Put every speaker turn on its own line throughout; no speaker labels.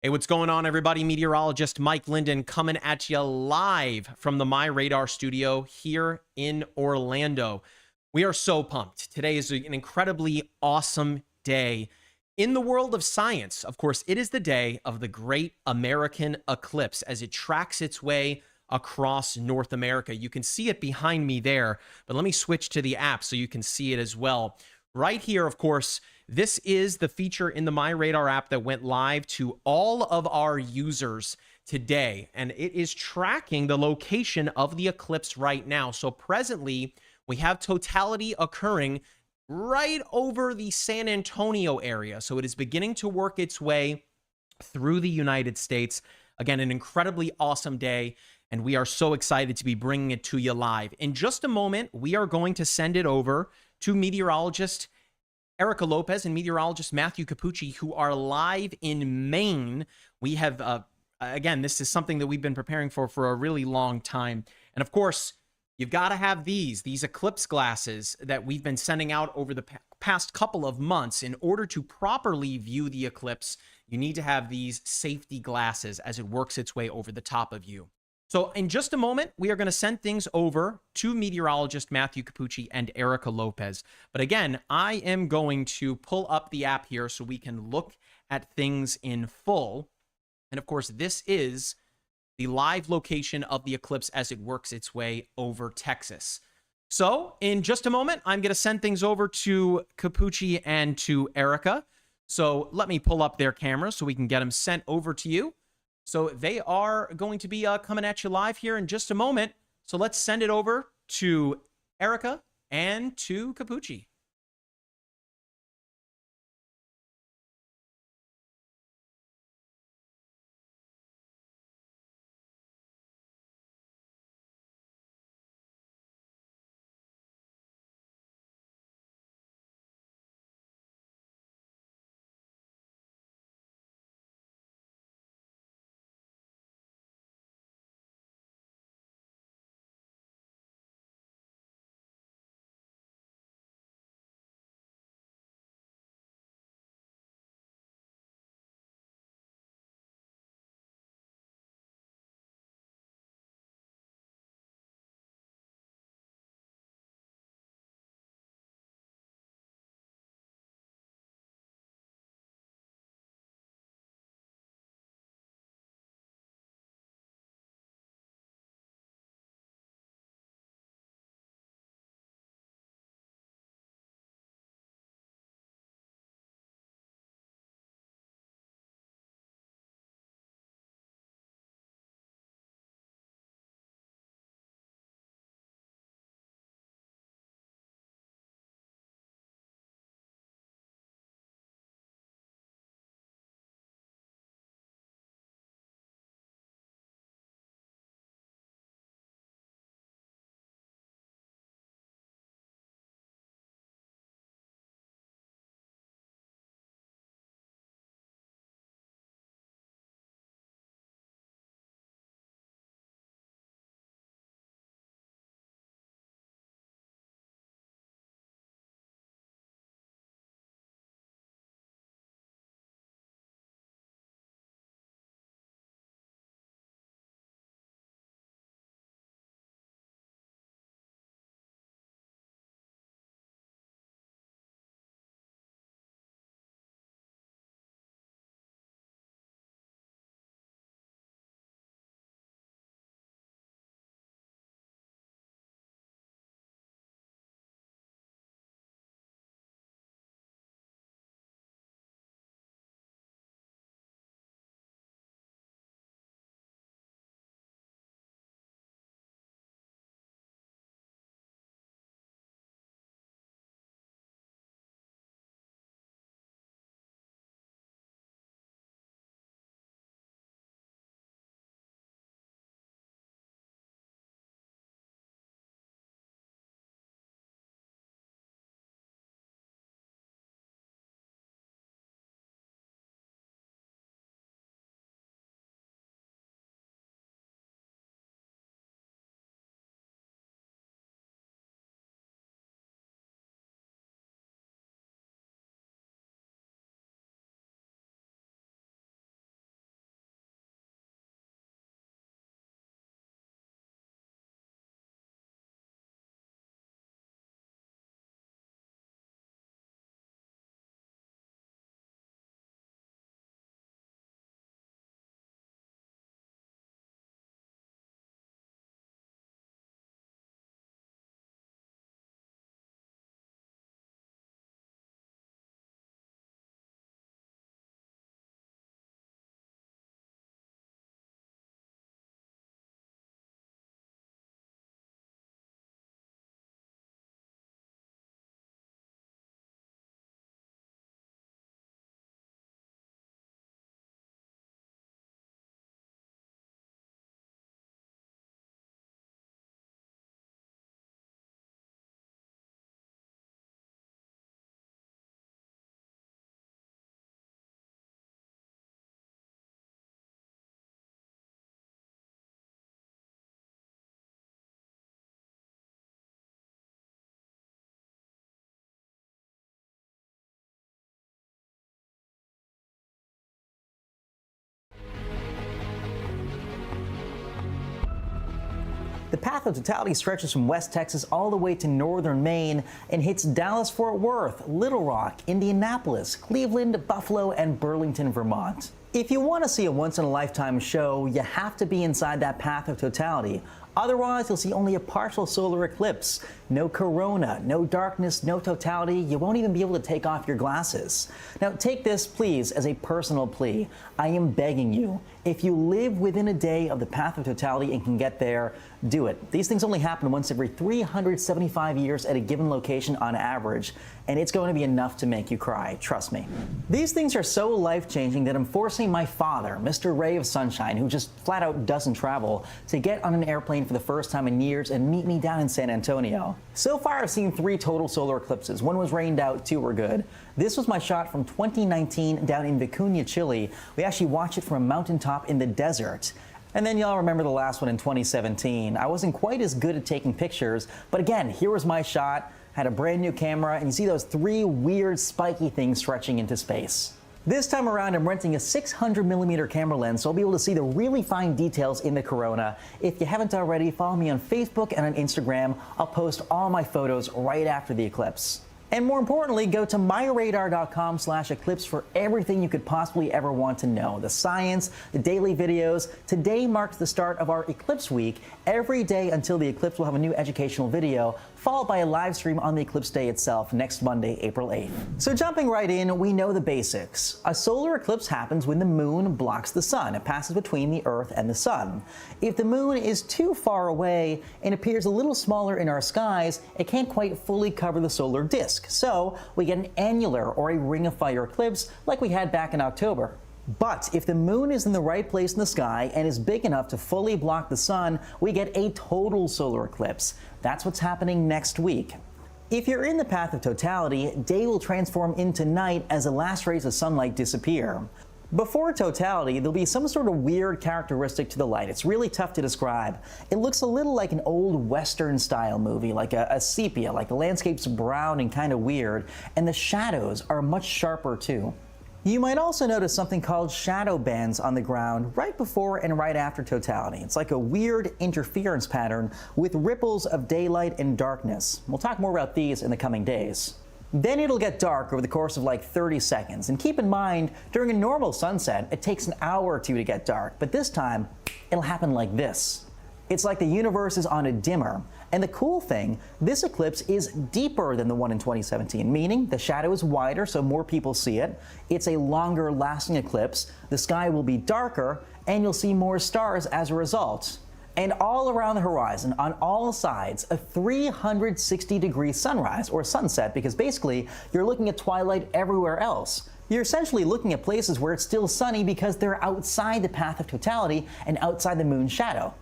Hey, what's going on, everybody? Meteorologist Mike Linden coming at you live from the MyRadar studio here in Orlando. We are so pumped. Today is an incredibly awesome day in the world of science. Of course, it is the day of the Great American Eclipse as it tracks its way across North America. You can see it behind me there, but let me switch to the app so you can see it as well. Right here, of course, this is the feature in the MyRadar app that went live to all of our users today, and it is tracking the location of the eclipse right now. So presently, we have totality occurring right over the San Antonio area. So it is beginning to work its way through the United States. Again, an incredibly awesome day, and we are so excited to be bringing it to you live. In just a moment, we are going to send it over to meteorologist Erica Lopez and meteorologist Matthew Cappucci, who are live in Maine. We have, again, this is something that we've been preparing for a really long time. And of course, you've got to have these eclipse glasses that we've been sending out over the past couple of months. In order to properly view the eclipse, you need to have these safety glasses as it works its way over the top of you. So in just a moment, we are going to send things over to meteorologist Matthew Cappucci and Erica Lopez. But again, I am going to pull up the app here so we can look at things in full. And of course, this is the live location of the eclipse as it works its way over Texas. So in just a moment, I'm going to send things over to Cappucci and to Erica. So let me pull up their cameras so we can get them sent over to you. So they are going to be coming at you live here in just a moment. So let's send it over to Erica and to Cappucci.
The path of totality stretches from West Texas all the way to northern Maine and hits Dallas-Fort Worth, Little Rock, Indianapolis, Cleveland, Buffalo, and Burlington, Vermont. If you want to see a once-in-a-lifetime show, you have to be inside that path of totality. Otherwise, you'll see only a partial solar eclipse. No corona, no darkness, no totality. You won't even be able to take off your glasses. Now, take this, please, as a personal plea. I am begging you, if you live within a day of the path of totality and can get there, do it. These things only happen once every 375 years at a given location on average, and it's going to be enough to make you cry, trust me. These things are so life-changing that I'm forcing my father, Mr. Ray of Sunshine, who just flat out doesn't travel, to get on an airplane for the first time in years and meet me down in San Antonio. So far, I've seen 3 total solar eclipses. 1 was rained out, 2 were good. This was my shot from 2019 down in Vicuña, Chile. We actually watched it from a mountaintop in the desert. And then y'all remember the last one in 2017. I wasn't quite as good at taking pictures, but again, here was my shot. Had a brand new camera, and you see those 3 weird spiky things stretching into space. This time around, I'm renting a 600mm camera lens, so I'll be able to see the really fine details in the corona. If you haven't already, follow me on Facebook and on Instagram. I'll post all my photos right after the eclipse. And more importantly, go to myradar.com/eclipse for everything you could possibly ever want to know. The science, the daily videos. Today marks the start of our eclipse week. Every day until the eclipse, we'll have a new educational video, followed by a live stream on the eclipse day itself next Monday, April 8th. So jumping right in, we know the basics. A solar eclipse happens when the moon blocks the sun. It passes between the Earth and the sun. If the moon is too far away and appears a little smaller in our skies, it can't quite fully cover the solar disk. So we get an annular or a ring of fire eclipse like we had back in October. But if the moon is in the right place in the sky and is big enough to fully block the sun, we get a total solar eclipse. That's what's happening next week. If you're in the path of totality, day will transform into night as the last rays of sunlight disappear. Before totality, there'll be some sort of weird characteristic to the light. It's really tough to describe. It looks a little like an old Western style movie, like a sepia, like the landscape's brown and kind of weird, and the shadows are much sharper too. You might also notice something called shadow bands on the ground right before and right after totality. It's like a weird interference pattern with ripples of daylight and darkness. We'll talk more about these in the coming days. Then it'll get dark over the course of like 30 seconds. And keep in mind, during a normal sunset, it takes an hour or 2 to get dark. But this time, it'll happen like this. It's like the universe is on a dimmer. And the cool thing, this eclipse is deeper than the one in 2017, meaning the shadow is wider so more people see it. It's a longer lasting eclipse. The sky will be darker, and you'll see more stars as a result. And all around the horizon, on all sides, a 360-degree sunrise, or sunset, because basically you're looking at twilight everywhere else. You're essentially looking at places where it's still sunny because they're outside the path of totality and outside the moon's shadow.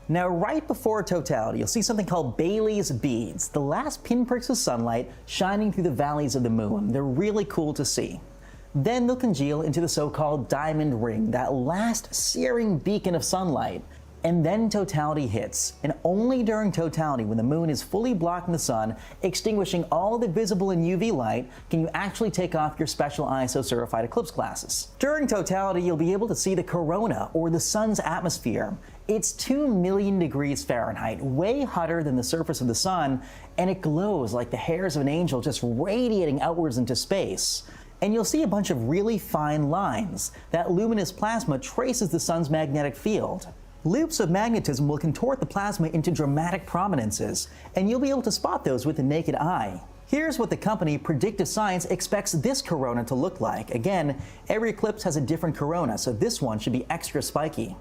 Now, right before totality, you'll see something called Bailey's beads, the last pinpricks of sunlight shining through the valleys of the moon. They're really cool to see. Then they'll congeal into the so-called diamond ring, that last searing beacon of sunlight. And then totality hits, and only during totality, when the moon is fully blocking the sun, extinguishing all the visible and UV light, can you actually take off your special ISO certified eclipse glasses. During totality, you'll be able to see the corona, or the sun's atmosphere. It's 2 million degrees Fahrenheit, way hotter than the surface of the sun, and it glows like the hairs of an angel just radiating outwards into space. And you'll see a bunch of really fine lines. That luminous plasma traces the sun's magnetic field. Loops of magnetism will contort the plasma into dramatic prominences, and you'll be able to spot those with the naked eye. Here's what the company Predictive Science expects this corona to look like. Again, every eclipse has a different corona, so this one should be extra spiky.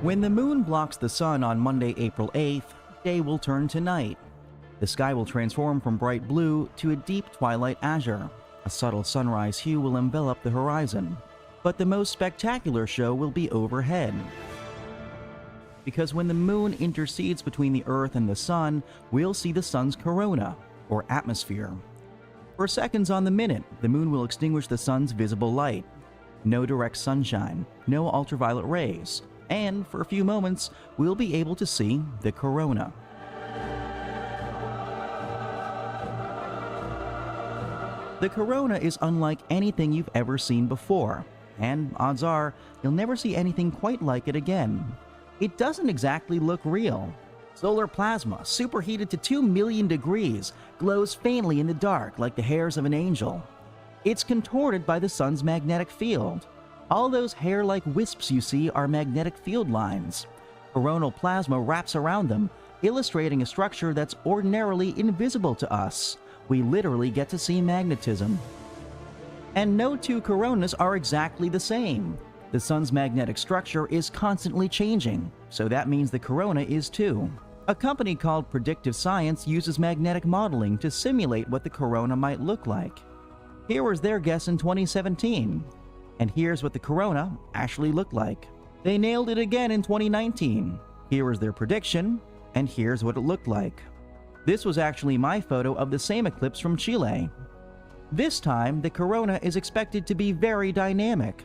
When the moon blocks the sun on Monday, April 8th, day will turn to night. The sky will transform from bright blue to a deep twilight azure. A subtle sunrise hue will envelop the horizon. But the most spectacular show will be overhead. Because when the moon intercedes between the Earth and the sun, we'll see the sun's corona, or atmosphere. For seconds on the minute, the moon will extinguish the sun's visible light. No direct sunshine, no ultraviolet rays, and for a few moments, we'll be able to see the corona. The corona is unlike anything you've ever seen before, and odds are you'll never see anything quite like it again. It doesn't exactly look real. Solar plasma, superheated to 2 million degrees, glows faintly in the dark like the hairs of an angel. It's contorted by the sun's magnetic field. All those hair-like wisps you see are magnetic field lines. Coronal plasma wraps around them, illustrating a structure that's ordinarily invisible to us. We literally get to see magnetism. And no two coronas are exactly the same. The sun's magnetic structure is constantly changing, so that means the corona is too. A company called Predictive Science uses magnetic modeling to simulate what the corona might look like. Here was their guess in 2017, and here's what the corona actually looked like. They nailed it again in 2019. Here was their prediction, and here's what it looked like. This was actually my photo of the same eclipse from Chile. This time, the corona is expected to be very dynamic.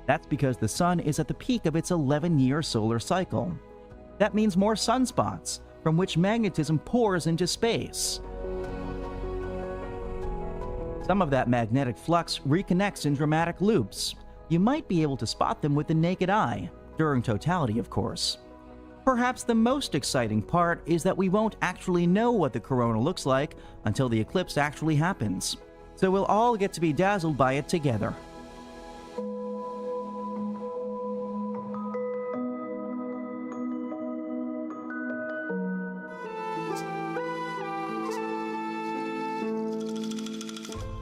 That's because the sun is at the peak of its 11-year solar cycle. That means more sunspots, from which magnetism pours into space. Some of that magnetic flux reconnects in dramatic loops. You might be able to spot them with the naked eye, during totality, of course. Perhaps the most exciting part is that we won't actually know what the corona looks like until the eclipse actually happens. So we'll all get to be dazzled by it together.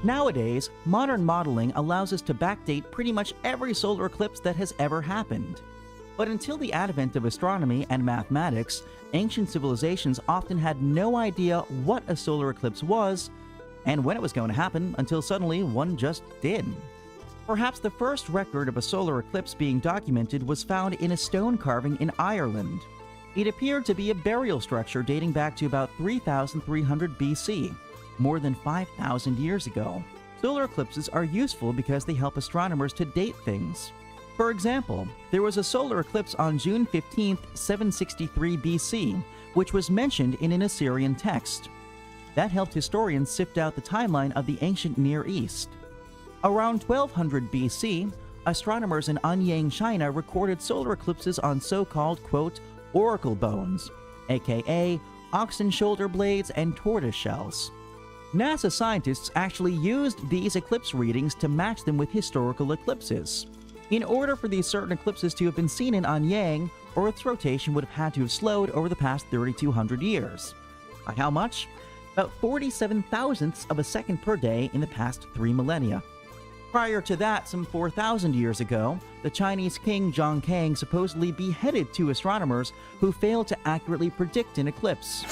Nowadays, modern modeling allows us to backdate pretty much every solar eclipse that has ever happened. But until the advent of astronomy and mathematics, ancient civilizations often had no idea what a solar eclipse was and when it was going to happen until suddenly one just did. Perhaps the first record of a solar eclipse being documented was found in a stone carving in Ireland. It appeared to be a burial structure dating back to about 3,300 BC, more than 5,000 years ago. Solar eclipses are useful because they help astronomers to date things. For example, there was a solar eclipse on June 15, 763 BC, which was mentioned in an Assyrian text. That helped historians sift out the timeline of the ancient Near East. Around 1200 BC, astronomers in Anyang, China recorded solar eclipses on so-called, quote, oracle bones, aka oxen shoulder blades and tortoise shells. NASA scientists actually used these eclipse readings to match them with historical eclipses. In order for these certain eclipses to have been seen in Anyang, Earth's rotation would have had to have slowed over the past 3,200 years. By how much? About 47 thousandths of a second per day in the past 3 millennia. Prior to that, some 4,000 years ago, the Chinese king Zhong Kang supposedly beheaded 2 astronomers who failed to accurately predict an eclipse.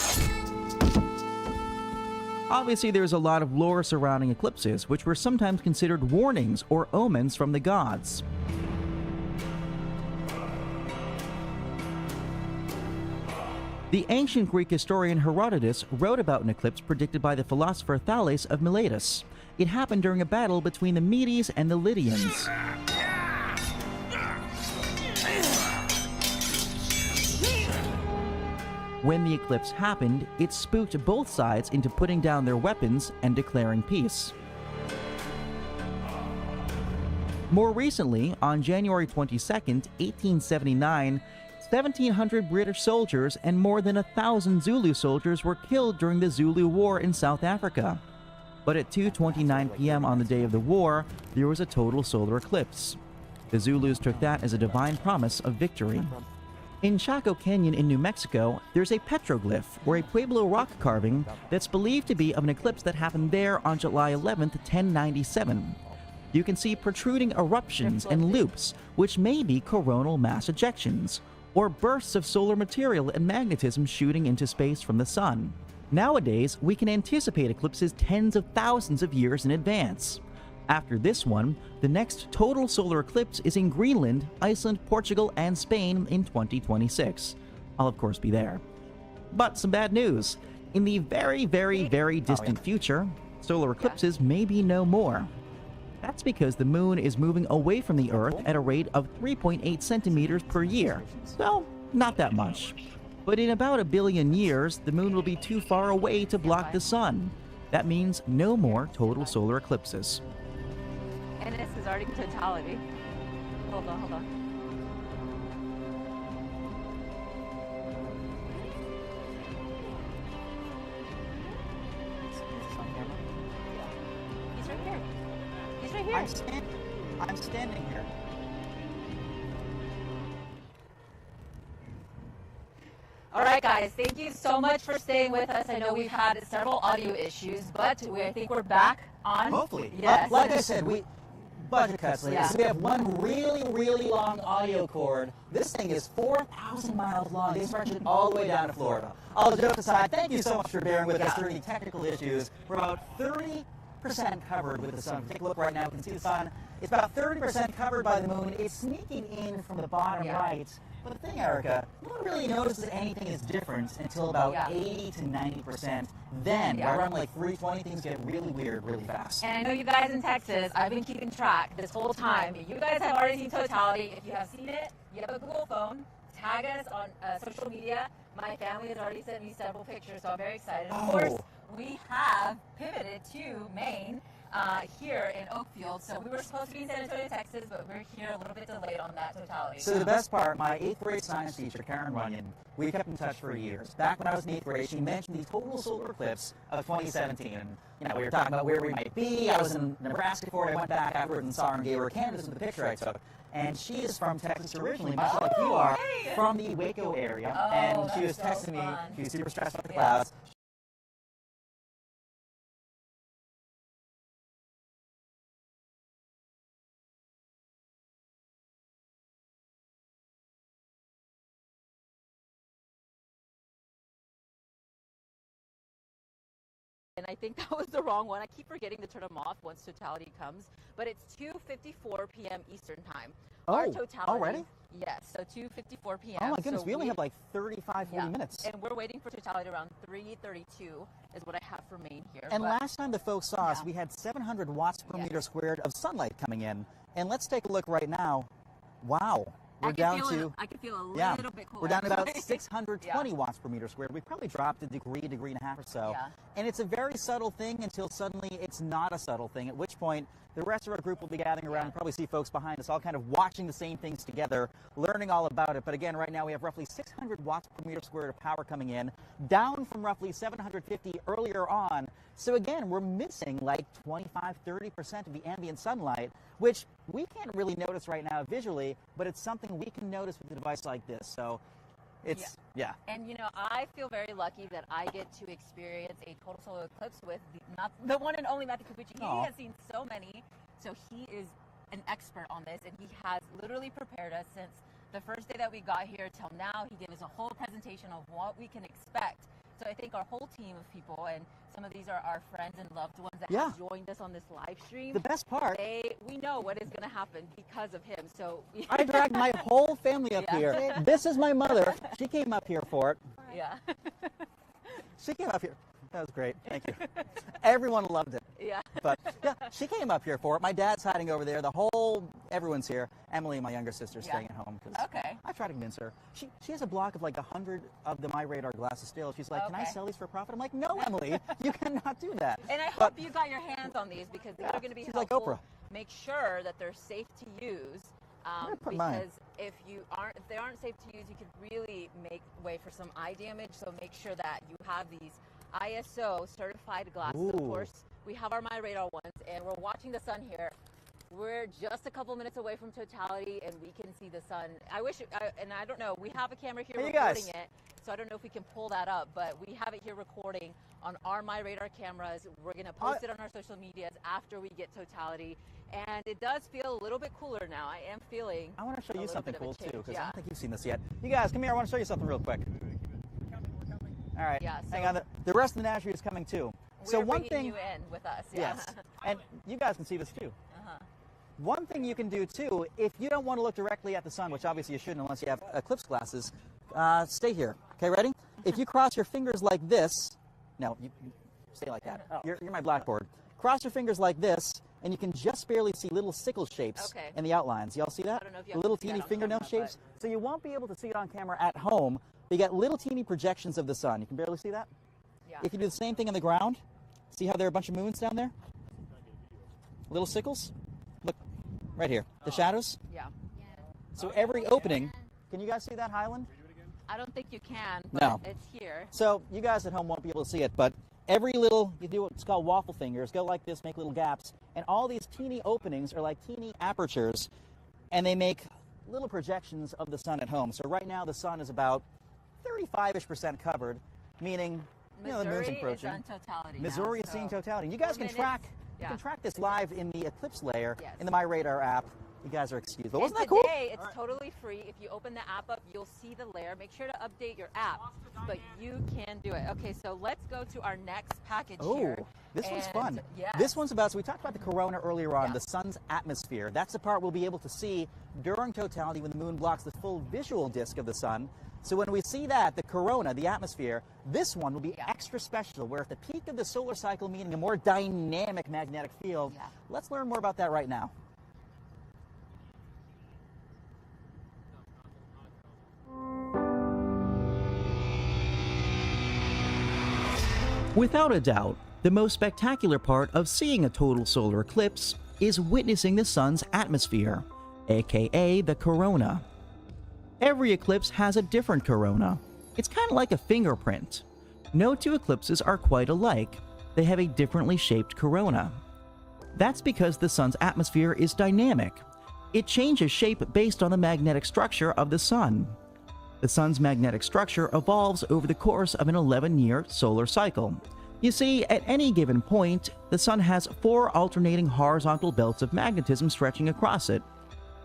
Obviously, there's a lot of lore surrounding eclipses, which were sometimes considered warnings or omens from the gods. The ancient Greek historian Herodotus wrote about an eclipse predicted by the philosopher Thales of Miletus. It happened during a battle between the Medes and the Lydians. When the eclipse happened, it spooked both sides into putting down their weapons and declaring peace. More recently, on January 22, 1879, 1,700 British soldiers and more than 1,000 Zulu soldiers were killed during the Zulu War in South Africa. But at 2:29 p.m. on the day of the war, there was a total solar eclipse. The Zulus took that as a divine promise of victory. In Chaco Canyon in New Mexico, there's a petroglyph, or a Pueblo rock carving, that's believed to be of an eclipse that happened there on July 11, 1097. You can see protruding eruptions and loops, which may be coronal mass ejections, or bursts of solar material and magnetism shooting into space from the sun. Nowadays, we can anticipate eclipses tens of thousands of years in advance. After this one, the next total solar eclipse is in Greenland, Iceland, Portugal, and Spain in 2026. I'll of course be there. But some bad news. In the very distant future, solar eclipses may be no more. That's because the moon is moving away from the Earth at a rate of 3.8 centimeters per year. So, not that much. But in about 1 billion years, the moon will be too far away to block the sun. That means no more total solar eclipses.
And this is already totality. Hold on. He's right here.
I'm standing here.
All right, guys, thank you so much for staying with us. I know we've had several audio issues, but I think we're back on.
Hopefully.
Yes.
Like I said, budget cuts, ladies.
Yeah.
So we have one really long audio cord. This thing is 4,000 miles long. They stretch it all the way down to Florida. All jokes aside, thank you so much for bearing with us during the technical issues. We're about 30% covered with the sun. Take a look right now. You can see the sun. It's about 30% covered by the moon. It's sneaking in from the bottom right. But the thing, Erica, no one really notices anything is different until about 80 to 90%. Then, by around like 3:20, things get really weird really fast.
And I know you guys in Texas, I've been keeping track this whole time. You guys have already seen Totality. If you have seen it, you have a Google phone. Tag us on social media. My family has already sent me several pictures, so I'm very excited. Of course, we have pivoted to Maine. Here in Oakfield. So we were supposed to be in San Antonio, Texas, but we're here a little bit delayed on that Totality.
So the best part, my 8th grade science teacher, Karen Runyon, we kept in touch for years. Back when I was in 8th grade, she mentioned the total solar eclipse of 2017. And, we were talking about where we might be. I was in Nebraska for it. I went back afterwards and saw her and gave her a canvas in the picture I took. And she is from Texas originally, much like you are, from the Waco area. And she was texting me. She was super stressed about the clouds.
And I think that was the wrong one. I keep forgetting to turn them off once Totality comes. But it's 2:54 p.m. Eastern time. Our Totality,
already?
Yes, so 2:54 p.m.
Oh my goodness,
so
we only have like 35, 40 minutes.
And we're waiting for Totality around 3:32 is what I have for Maine here.
And last time the folks saw us, we had 700 watts per meter squared of sunlight coming in. And let's take a look right now. Wow. We're down to,
I can feel a little bit cooler.
We're down to about 620 watts per meter squared. We probably dropped a degree and a half or so.
Yeah.
And it's a very subtle thing until suddenly it's not a subtle thing, at which point the rest of our group will be gathering around and probably see folks behind us all kind of watching the same things together, learning all about it. But again, right now we have roughly 600 watts per meter squared of power coming in, down from roughly 750 earlier on. So again, we're missing like 25–30% of the ambient sunlight, which we can't really notice right now visually, but it's something we can notice with a device like this. So it's,
And I feel very lucky that I get to experience a total solar eclipse with not the one and only Matthew Cappucci. He has seen so many, so he is an expert on this, and he has literally prepared us since the first day that we got here till now. He gave us a whole presentation of what we can expect. So I think our whole team of people, and some of these are our friends and loved ones that have joined us on this live stream.
The best part,
we know what is going to happen because of him. So
I dragged my whole family up here. This is my mother. She came up here for it.
Yeah.
She came up here. That was great. Thank you. Everyone loved it.
Yeah.
But she came up here for it. My dad's hiding over there. Everyone's here. Emily, my younger sister, is staying at home. I try to convince her. She has a block of like 100 of the MyRadar glasses still. She's like, can I sell these for a profit? I'm like, no, Emily, you cannot do that.
And I hope you got your hands on these because these are going to be helpful.
Like Oprah.
Make sure that they're safe to use. Because if they aren't safe to use, you could really make way for some eye damage. So make sure that you have these ISO certified glasses. Of course, we have our MyRadar ones, and we're watching the sun here. We're just a couple minutes away from Totality, and we can see the sun. I wish, and I don't know, we have a camera here recording it. So I don't know if we can pull that up, but we have it here recording on our MyRadar cameras. We're going to post it on our social medias after we get totality. And it does feel a little bit cooler now. I am feeling.
I want to show you something cool too, because
yeah.
I don't think you've seen this yet. You guys, come here. I want to show you something real quick. All right.
Yeah, so
hang on. The rest of the menagerie is coming too. So one thing.
You in with us. Yeah.
Yes. And you guys can see this too. One thing you can do too, if you don't want to look directly at the sun, which obviously you shouldn't unless you have eclipse glasses, stay here. Okay, ready? If you cross your fingers like this, no, you stay like that. You're my blackboard. Cross your fingers like this, and you can just barely see little sickle shapes in the outlines. Y'all see that?
I don't know if you
The little teeny fingernail shapes. So you won't be able to see it on camera at home. But you get little teeny projections of the sun. You can barely see that?
Yeah.
If you do the same thing on the ground, see how there are a bunch of moons down there? Little sickles? Look, right here. The shadows?
Yeah.
So every opening, can you guys see that, Highland?
I don't think you can, but
No.
it's here.
So you guys at home won't be able to see it, but every little, you do what's called waffle fingers, go like this, make little gaps, and all these teeny openings are like teeny apertures, and they make little projections of the sun at home. So right now the sun is about 35-ish% covered, meaning the moon's
Missouri
encroaching.
is on totality
Missouri
now,
is seeing
so
totality. And you guys can
4
track
minutes.
you
Yeah.
can track this live in the eclipse layer
Yes.
in the MyRadar app. You guys are excused. But
And
wasn't that cool?
today, it's totally free. If you open the app up, you'll see the layer. Make sure to update your app, but you can do it. Okay, so let's go to our next package here.
Oh, this one's
And,
fun.
yes.
This one's about, so we talked about the corona earlier on,
Yeah.
the sun's atmosphere. That's the part we'll be able to see during totality when the moon blocks the full visual disk of the sun. So when we see that, the corona, the atmosphere, this one will be extra special. We're at the peak of the solar cycle, meaning a more dynamic magnetic field.
Yeah.
Let's learn more about that right now. Without a doubt, the most spectacular part of seeing a total solar eclipse is witnessing the sun's atmosphere, aka the corona. Every eclipse has a different corona. It's kind of like a fingerprint. No two eclipses are quite alike. They have a differently shaped corona. That's because the sun's atmosphere is dynamic. It changes shape based on the magnetic structure of the sun. The sun's magnetic structure evolves over the course of an 11-year solar cycle. You see, at any given point, the sun has 4 alternating horizontal belts of magnetism stretching across it.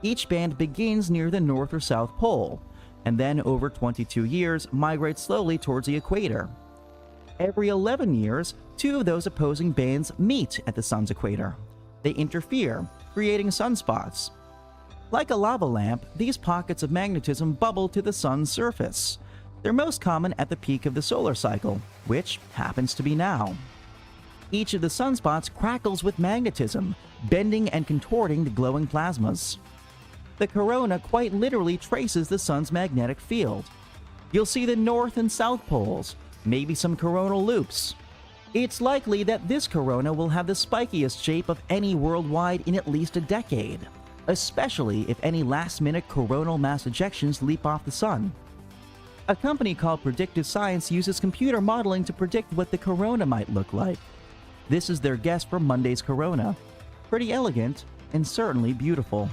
Each band begins near the north or south pole, and then over 22 years migrates slowly towards the equator. Every 11 years, 2 of those opposing bands meet at the sun's equator. They interfere, creating sunspots. Like a lava lamp, these pockets of magnetism bubble to the sun's surface. They're most common at the peak of the solar cycle, which happens to be now. Each of the sunspots crackles with magnetism, bending and contorting the glowing plasmas. The corona quite literally traces the sun's magnetic field. You'll see the north and south poles, maybe some coronal loops. It's likely that this corona will have the spikiest shape of any worldwide in at least a decade, especially if any last-minute coronal mass ejections leap off the sun. A company called Predictive Science uses computer modeling to predict what the corona might look like. This is their guess for Monday's corona. Pretty elegant and certainly beautiful.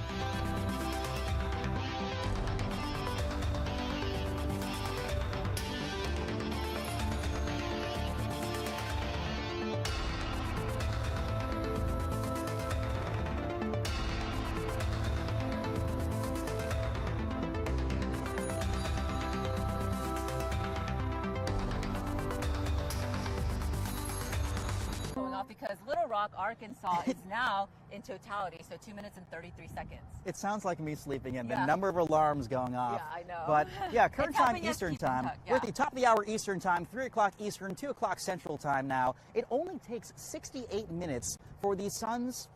Going off because Little Rock, Arkansas is now in totality, so 2 minutes and 33 seconds.
It sounds like me sleeping in. The
Yeah.
number of alarms going off.
Yeah, I know.
But yeah, current
It's
time
helping us
Eastern
keep in
time.
touch,
We're at
yeah.
the top of the hour Eastern time, 3 o'clock Eastern, 2 o'clock Central time now. It only takes 68 minutes for the sun's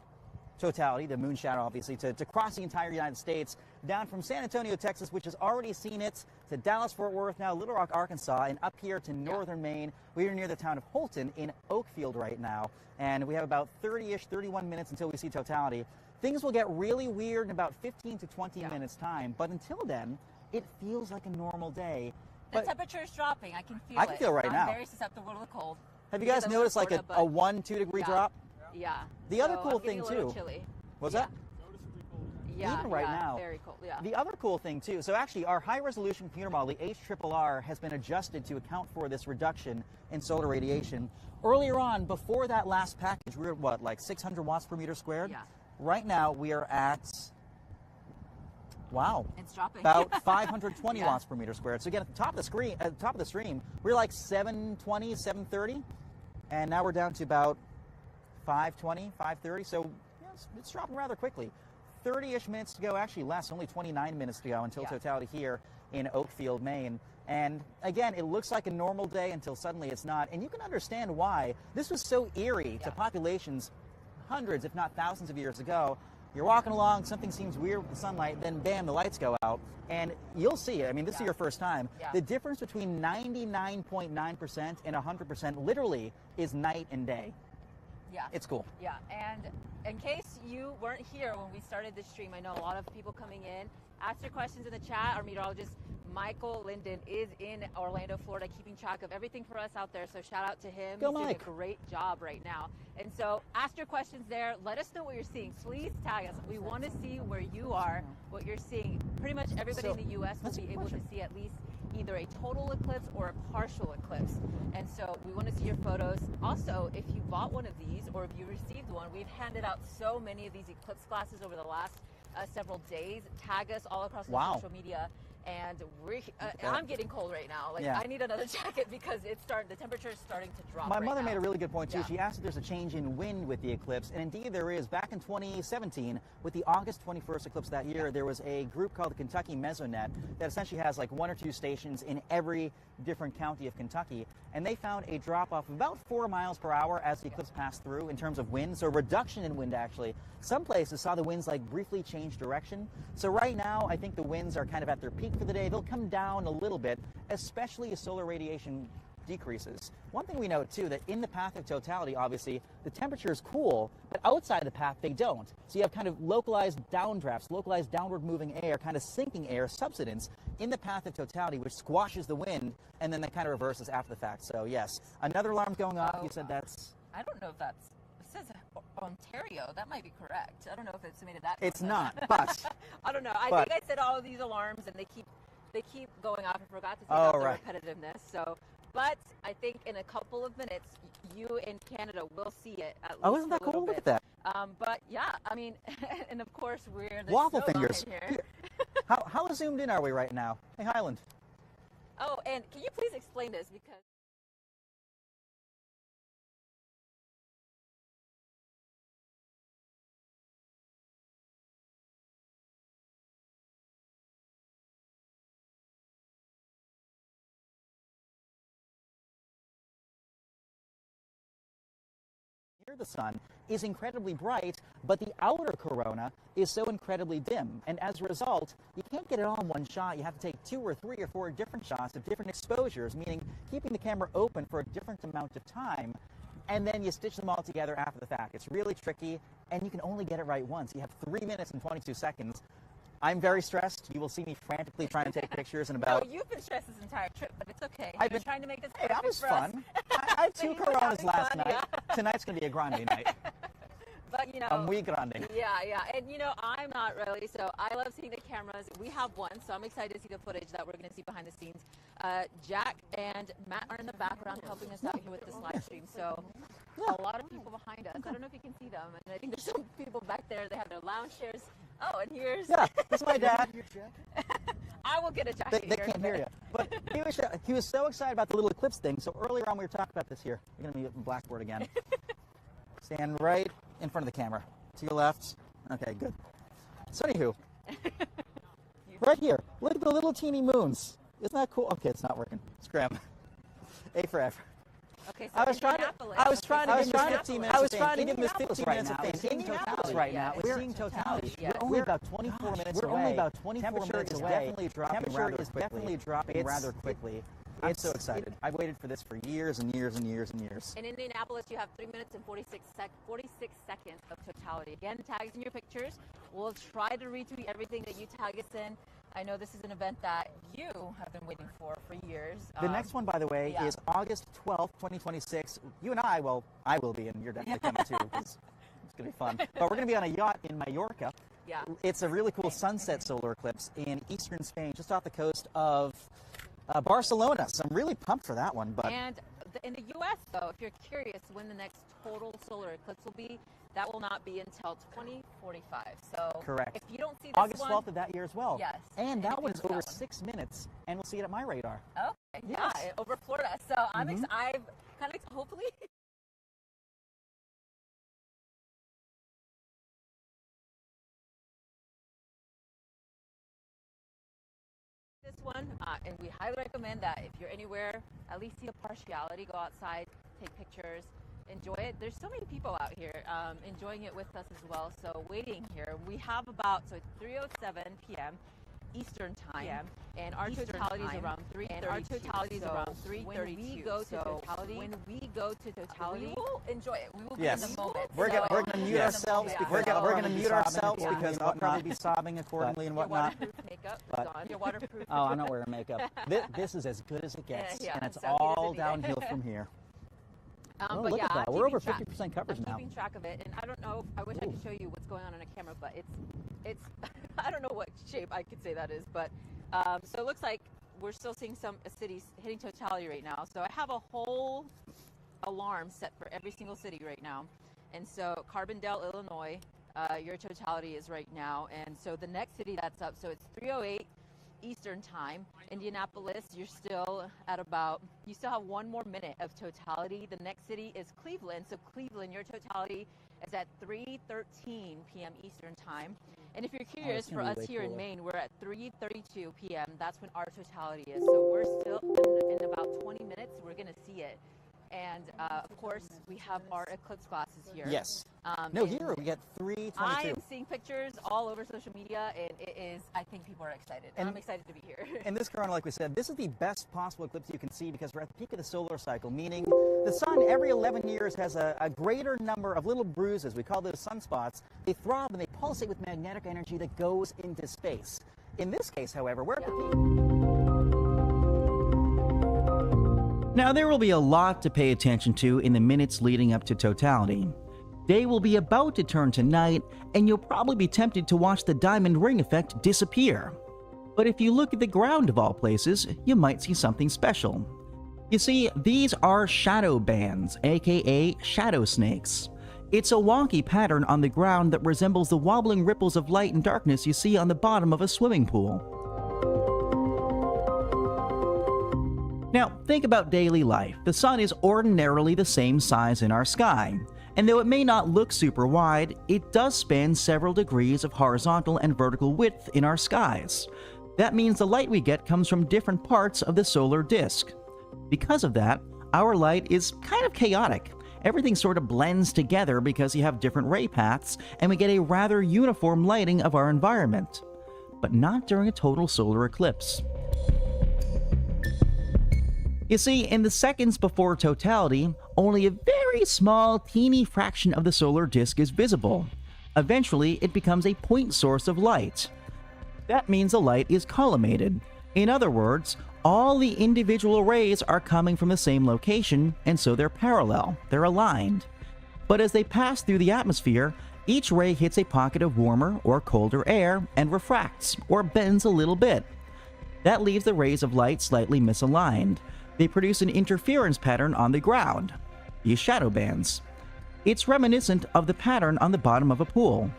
totality, the moon shadow obviously, to cross the entire United States, down from San Antonio, Texas, which has already seen it, to Dallas, Fort Worth, now Little Rock, Arkansas, and up here to northern Maine. We are near the town of Holton in Oakfield right now, and we have about 30-ish, 31 minutes until we see totality. Things will get really weird in about 15 to 20 minutes time, but until then, it feels like a normal day.
The
But
temperature is dropping. I can feel it.
I can feel it right now.
I'm very susceptible to the cold.
have you
Because
guys
I live in
noticed like
Florida,
a
but
1-2 degree
yeah.
drop?
Yeah.
The other
So
cool
I'm getting
thing,
a little
too-
Chilly.
What's
Yeah.
that?
Yeah,
even right now.
Very cold, yeah.
The other cool thing, too, so actually our high-resolution computer model, the HRRR, has been adjusted to account for this reduction in solar radiation. Earlier on, before that last package, we were at what, like 600 watts per meter squared?
Yeah.
Right now, we are at, wow.
It's dropping.
About 520 watts per meter squared. So again, at the top of the stream, we were like 720, 730, and now we're down to about 520, 530. So yeah, it's dropping rather quickly. 30-ish minutes to go, actually less, only 29 minutes to go until totality here in Oakfield, Maine. And again, it looks like a normal day until suddenly it's not. And you can understand why. This was so eerie to populations hundreds, if not thousands of years ago. You're walking along, something seems weird with the sunlight, then bam, the lights go out. And you'll see it. I mean, this is your first time. The difference between 99.9% and 100% literally is night and day.
Yeah.
It's cool.
Yeah, and in case you weren't here when we started this stream, I know a lot of people coming in. Ask your questions in the chat. Our meteorologist, Michael Linden, is in Orlando, Florida, keeping track of everything for us out there. So shout out to him.
Go,
He's
Mike.
doing a great job right now. And so ask your questions there. Let us know what you're seeing. Please tag us. We want to see where you are, what you're seeing. Pretty much everybody in the U.S. will be able to see at least either a total eclipse or a partial eclipse. And so we want to see your photos. Also, if you bought one of these or if you received one, we've handed out so many of these eclipse glasses over the last several days. Tag us all across the social media. And I'm getting cold right now. Like I need another jacket because the temperature is starting to drop.
My mother made a really good point too. She asked if there's a change in wind with the eclipse, and indeed there is. Back in 2017, with the August 21st eclipse that year, there was a group called the Kentucky Mesonet that essentially has like 1 or 2 stations in every different county of Kentucky, and they found a drop off of about 4 miles per hour as the eclipse passed through in terms of wind. So a reduction in wind actually. Some places saw the winds like briefly change direction. So right now, I think the winds are kind of at their peak for the day. They'll come down a little bit, especially as solar radiation decreases. One thing we know too, that in the path of totality, obviously, the temperature is cool, but outside the path, they don't. So you have kind of localized downdrafts, localized downward moving air, kind of sinking air, subsidence in the path of totality, which squashes the wind, and then that kind of reverses after the fact. So yes, another alarm's going off. You said that's...
I don't know if that's... It says Ontario. That might be correct. I don't know if it's made of that.
It's not, but...
I don't know. I think I said all of these alarms, and they keep going off. I forgot to take out the repetitiveness. So, but I think in a couple of minutes, you in Canada will see it at least
isn't that
a little
cool?
bit.
Look at that.
But yeah, I mean, and of course we're the
waffle
snow
fingers.
line here.
How zoomed in are we right now? Hey, Highland.
Oh, and can you please explain this because.
Near the sun is incredibly bright, but the outer corona is so incredibly dim. And as a result, you can't get it all in one shot. You have to take 2 or 3 or 4 different shots of different exposures, meaning keeping the camera open for a different amount of time. And then you stitch them all together after the fact. It's really tricky, and you can only get it right once. You have 3 minutes and 22 seconds. I'm very stressed. You will see me frantically trying to take pictures in about...
No, you've been stressed this entire trip, but it's okay.
I've been
trying to make this
Hey, that was fun. I had 2 Coronas last night. Tonight's going to be a grande night.
But, you know...
A muy grande.
Yeah. And, you know, I'm not really, so I love seeing the cameras. We have one, so I'm excited to see the footage that we're going to see behind the scenes. Jack and Matt are in the background helping us out here with this live stream. So a lot of people behind us. I don't know if you can see them. And I think there's some people back there. They have their lounge chairs. Oh, and here's...
Yeah, this is my dad.
I will get a jacket.
They can't hear you. But he was so excited about the little eclipse thing. So earlier on we were talking about this here. We're going to be at the blackboard again. Stand right in front of the camera. To your left. Okay, good. So anywho, right here, look at the little teeny moons. Isn't that cool? Okay, it's not working. Scram. A for effort.
Okay, so
I was trying to give him his 15 minutes of fame.
We're seeing
totality right now. We're seeing totality. We're only about 24 minutes away. We're only about 24 minutes away. Temperature is definitely dropping rather quickly. I'm so excited. I've waited for this for years and years and years and years.
In Indianapolis, you have 3 minutes and 46 seconds of totality. Again, tags in your pictures. We'll try to retweet everything that you tag us in. I know this is an event that you have been waiting for years.
The next one, by the way, is August 12th, 2026. You and I will be, and you're definitely coming too, because it's going to be fun. But we're going to be on a yacht in Mallorca,
Yeah.
It's a really cool sunset solar eclipse in eastern Spain, just off the coast of Barcelona. So I'm really pumped for that one. But
And in the U.S., though, if you're curious when the next total solar eclipse will be, that will not be until 2045. So
correct.
if you don't see this
August
one,
12th of that year as well.
Yes.
And that
if
one
you
is
see
over
that one.
6 minutes, and we'll see it at MyRadar.
Okay.
Yes.
Yeah, over Florida. So I'm kind of hopefully. This one, and we highly recommend that if you're anywhere, at least see a partiality, go outside, take pictures, enjoy it. There's so many people out here enjoying it with us as well. So waiting here, we have so it's 3:07 p.m. Eastern time, and our totality is around 3:32. And our totality is around 3:32. When we go to totality, we will enjoy it. We will be in the moment.
We're going to mute ourselves. We're going to mute ourselves because I'll probably be sobbing accordingly and whatnot.
Your waterproof makeup is on. Your waterproof.
Oh, I'm not wearing makeup. This is as good as it gets,
Yeah,
and it's
so good as
all
it
downhill from here.
But
look
yeah,
at that.
I'm
We're over
keeping
50% coverage
I'm
now.
keeping track of it, and I don't know. I wish I could show you what's going on a camera, but it's I don't know what shape I could say that is, but so it looks like we're still seeing some cities hitting totality right now. So I have a whole alarm set for every single city right now, and so Carbondale, Illinois, your totality is right now, and so the next city that's up, so it's 3:08 Eastern time. Indianapolis, you still have 1 more minute of totality. The next city is Cleveland. So Cleveland, your totality is at 3:13 p.m. Eastern time. And if you're curious, for us here in Maine, we're at 3:32 p.m. That's when our totality is. So we're still in about 20 minutes, we're going to see it. And of course, we have our eclipse glasses here.
Yes. No, here we get 3:22.
I am seeing pictures all over social media, and it is, I think people are excited. And I'm excited to be here.
In this corona, like we said, this is the best possible eclipse you can see because we're at the peak of the solar cycle, meaning the sun every 11 years has a greater number of little bruises. We call those sunspots. They throb and they pulsate with magnetic energy that goes into space. In this case, however, we're at the peak. Now, there will be a lot to pay attention to in the minutes leading up to totality. Day will be about to turn to night, and you'll probably be tempted to watch the diamond ring effect disappear. But if you look at the ground of all places, you might see something special. You see, these are shadow bands, aka shadow snakes. It's a wonky pattern on the ground that resembles the wobbling ripples of light and darkness you see on the bottom of a swimming pool. Now, think about daily life. The sun is ordinarily the same size in our sky, and though it may not look super wide, it does span several degrees of horizontal and vertical width in our skies. That means the light we get comes from different parts of the solar disk. Because of that, our light is kind of chaotic. Everything sort of blends together because you have different ray paths, and we get a rather uniform lighting of our environment. But not during a total solar eclipse. You see, in the seconds before totality, only a very small, teeny fraction of the solar disk is visible. Eventually, it becomes a point source of light. That means the light is collimated. In other words, all the individual rays are coming from the same location, and so they're parallel, they're aligned. But as they pass through the atmosphere, each ray hits a pocket of warmer or colder air and refracts, or bends a little bit. That leaves the rays of light slightly misaligned. They produce an interference pattern on the ground, these shadow bands. It's reminiscent of the pattern on the bottom of a pool.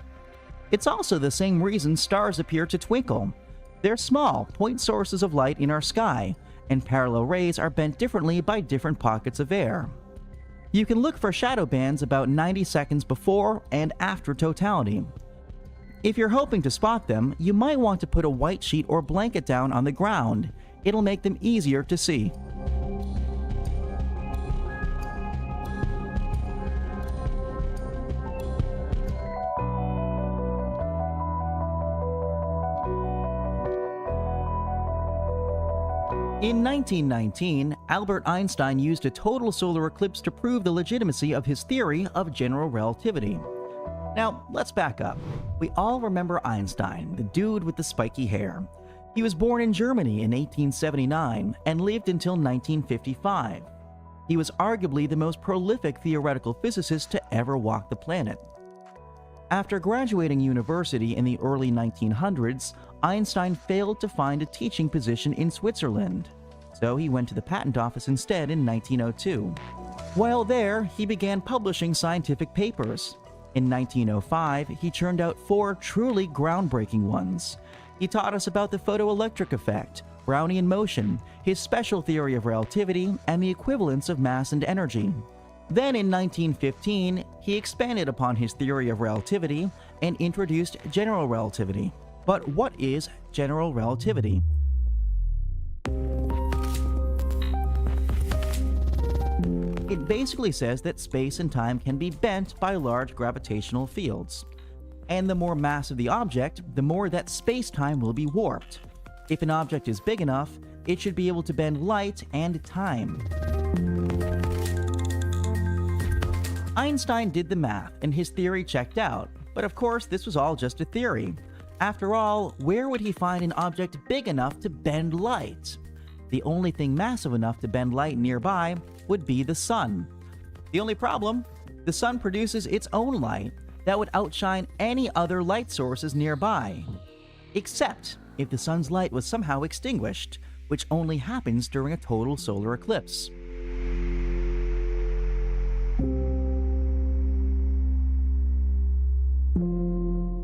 It's also the same reason stars appear to twinkle. They're small, point sources of light in our sky, and parallel rays are bent differently by different pockets of air. You can look for shadow bands about 90 seconds before and after totality. If you're hoping to spot them, you might want to put a white sheet or blanket down on the ground. It'll make them easier to see. In 1919, Albert Einstein used a total solar eclipse to prove the legitimacy of his theory of general relativity. Now, let's back up. We all remember Einstein, the dude with the spiky hair. He was born in Germany in 1879 and lived until 1955. He was arguably the most prolific theoretical physicist to ever walk the planet. After graduating university in the early 1900s, Einstein failed to find a teaching position in Switzerland, so he went to the patent office instead in 1902. While there, he began publishing scientific papers. In 1905, he churned out 4 truly groundbreaking ones. He taught us about the photoelectric effect, Brownian motion, his special theory of relativity, and the equivalence of mass and energy. Then in 1915, he expanded upon his theory of relativity and introduced general relativity. But what is general relativity? It basically says that space and time can be bent by large gravitational fields. And the more massive the object, the more that space-time will be warped. If an object is big enough, it should be able to bend light and time. Einstein did the math and his theory checked out, but of course this was all just a theory. After all, where would he find an object big enough to bend light? The only thing massive enough to bend light nearby would be the sun. The only problem? The sun produces its own light that would outshine any other light sources nearby. Except if the sun's light was somehow extinguished, which only happens during a total solar eclipse.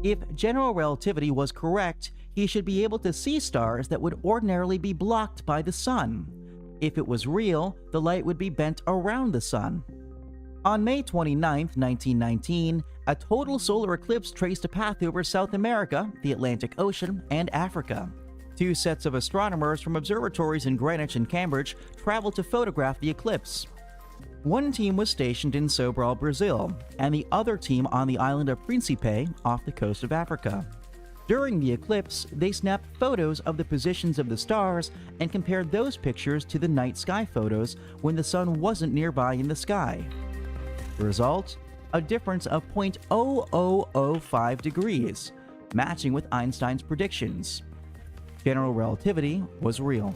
If general relativity was correct, he should be able to see stars that would ordinarily be blocked by the sun. If it was real, the light would be bent around the sun. On May 29, 1919, a total solar eclipse traced a path over South America, the Atlantic Ocean, and Africa. 2 sets of astronomers from observatories in Greenwich and Cambridge traveled to photograph the eclipse. One team was stationed in Sobral, Brazil, and the other team on the island of Principe off the coast of Africa. During the eclipse, they snapped photos of the positions of the stars and compared those pictures to the night sky photos when the sun wasn't nearby in the sky. The result? A difference of 0.0005 degrees, matching with Einstein's predictions. General relativity was real.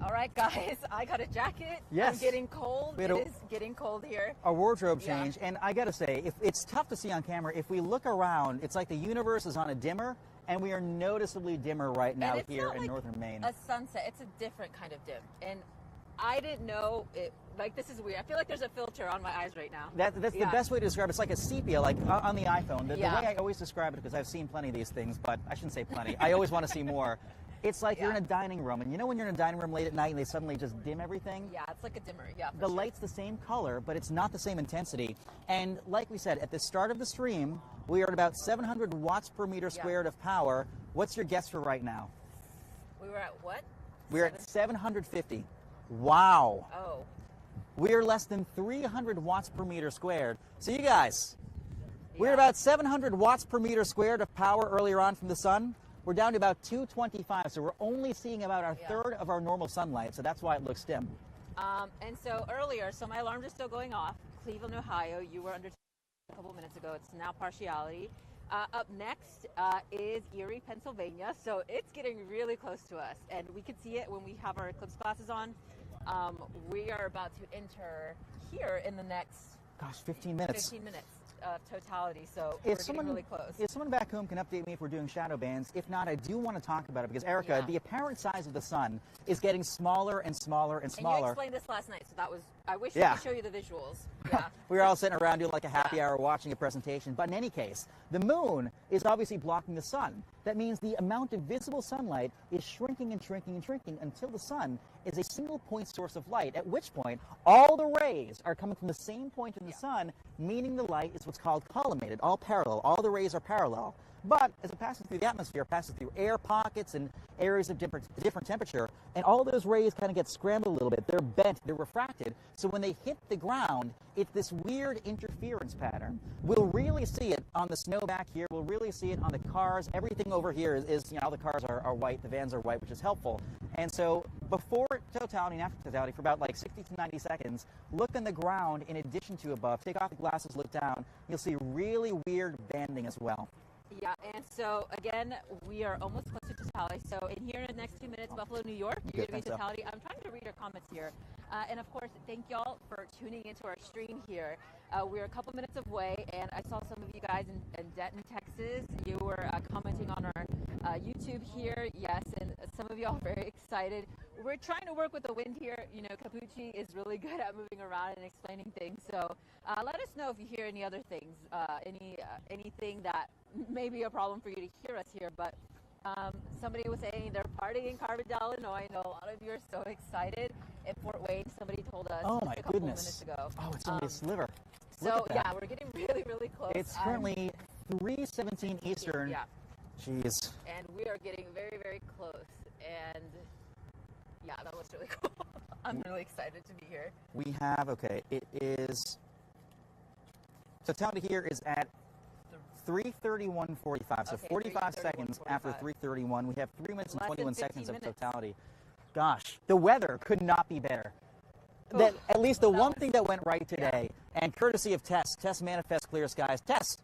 All right, guys, I got a jacket.
Yes.
I'm getting cold.
We
It
had a-
is getting cold here.
A wardrobe
Yeah.
change, and I gotta say, it's tough to see on camera. If we look around, it's like the universe is on a dimmer, and we are noticeably dimmer right now
And it's
here
not
in
like
northern Maine.
a sunset. It's a different kind of dim. And I didn't know it. Like, this is weird. I feel like there's a filter on my eyes right now.
That's
Yeah.
the best way to describe it. It's like a sepia, like on the iPhone. The
Yeah.
way I always describe it, because I've seen plenty of these things, but I shouldn't say plenty. I always want to see more. It's like you're in
Yeah.
a dining room, and you know when you're in a dining room late at night and they suddenly just dim everything?
Yeah, it's like a dimmer. Yeah, for
The
sure.
light's the same color, but it's not the same intensity. And like we said, at the start of the stream, we are at about 700 watts per meter squared of power. What's your guess for right now?
We were at what?
We're at 750. Wow.
Oh.
We are less than 300 watts per meter squared. So you guys, we're
Yeah.
about 700 watts per meter squared of power earlier on from the sun. We're down to about 225, so we're only seeing about a
Yeah.
third of our normal sunlight, so that's why it looks dim.
And so earlier, so my alarms are still going off. Cleveland, Ohio, you were under a couple minutes ago. It's now partiality. Up next is Erie, Pennsylvania. So it's getting really close to us, and we can see it when we have our eclipse glasses on. We are about to enter here in the next
Gosh, 15 minutes.
15 minutes of totality. So
If
we're
someone,
getting really close.
if someone back home can update me if we're doing shadow bands, if not, I do want to talk about it because Erica,
Yeah.
the apparent size of the sun is getting smaller and smaller and
And you
smaller.
explained this last night, so that was. I wish
Yeah.
I could show you the visuals. Yeah.
We were all sitting around doing like a happy
Yeah.
hour watching a presentation. But in any case, the moon is obviously blocking the sun. That means the amount of visible sunlight is shrinking and shrinking and shrinking until the sun is a single point source of light, at which point all the rays are coming from the same point in the sun, meaning the light is what's called collimated, all parallel. All the rays are parallel. But as it passes through the atmosphere, it passes through air pockets and areas of different temperature, and all those rays kind of get scrambled a little bit. They're bent, they're refracted, so when they hit the ground, it's this weird interference pattern. We'll really see it on the snow back here. We'll really see it on the cars. Everything over here is all the cars are white, the vans are white, which is helpful. And so before totality and after totality, for about like 60 to 90 seconds, look on the ground in addition to above. Take off the glasses, look down. You'll see really weird banding as well.
Yeah, and so again, we are almost close to totality. So in here in the next 2 minutes, Buffalo, New York, you're going to be totality. I'm trying to read your comments here. And of course, thank y'all for tuning into our stream here. We're a couple minutes away, and I saw some of you guys in Denton, Texas. You were commenting on our YouTube here. Yes, and some of y'all are very excited. We're trying to work with the wind here. You know, Cappucci is really good at moving around and explaining things. So let us know if you hear any other things, anything that may be a problem for you to hear us here. But somebody was saying they're partying in Carbondale, Illinois. I know a lot of you are so excited. In Fort Wayne, somebody told us
oh my
a couple
goodness.
minutes ago.
Oh, it's only a sliver.
So yeah, we're getting really, really close.
It's currently 3:17 Eastern.
Yeah.
Jeez.
And we are getting very, very close. And yeah, that was really cool. I'm really excited to be here.
We have, okay, it is, totality here is at 3:31:45, so
Okay,
45 seconds after 3:31. We have 3 minutes and
Less than
21
15
seconds of
minutes.
totality. Gosh, the weather could not be better. That at least the one thing that went right today, and courtesy of Tess manifest clear skies. Tess!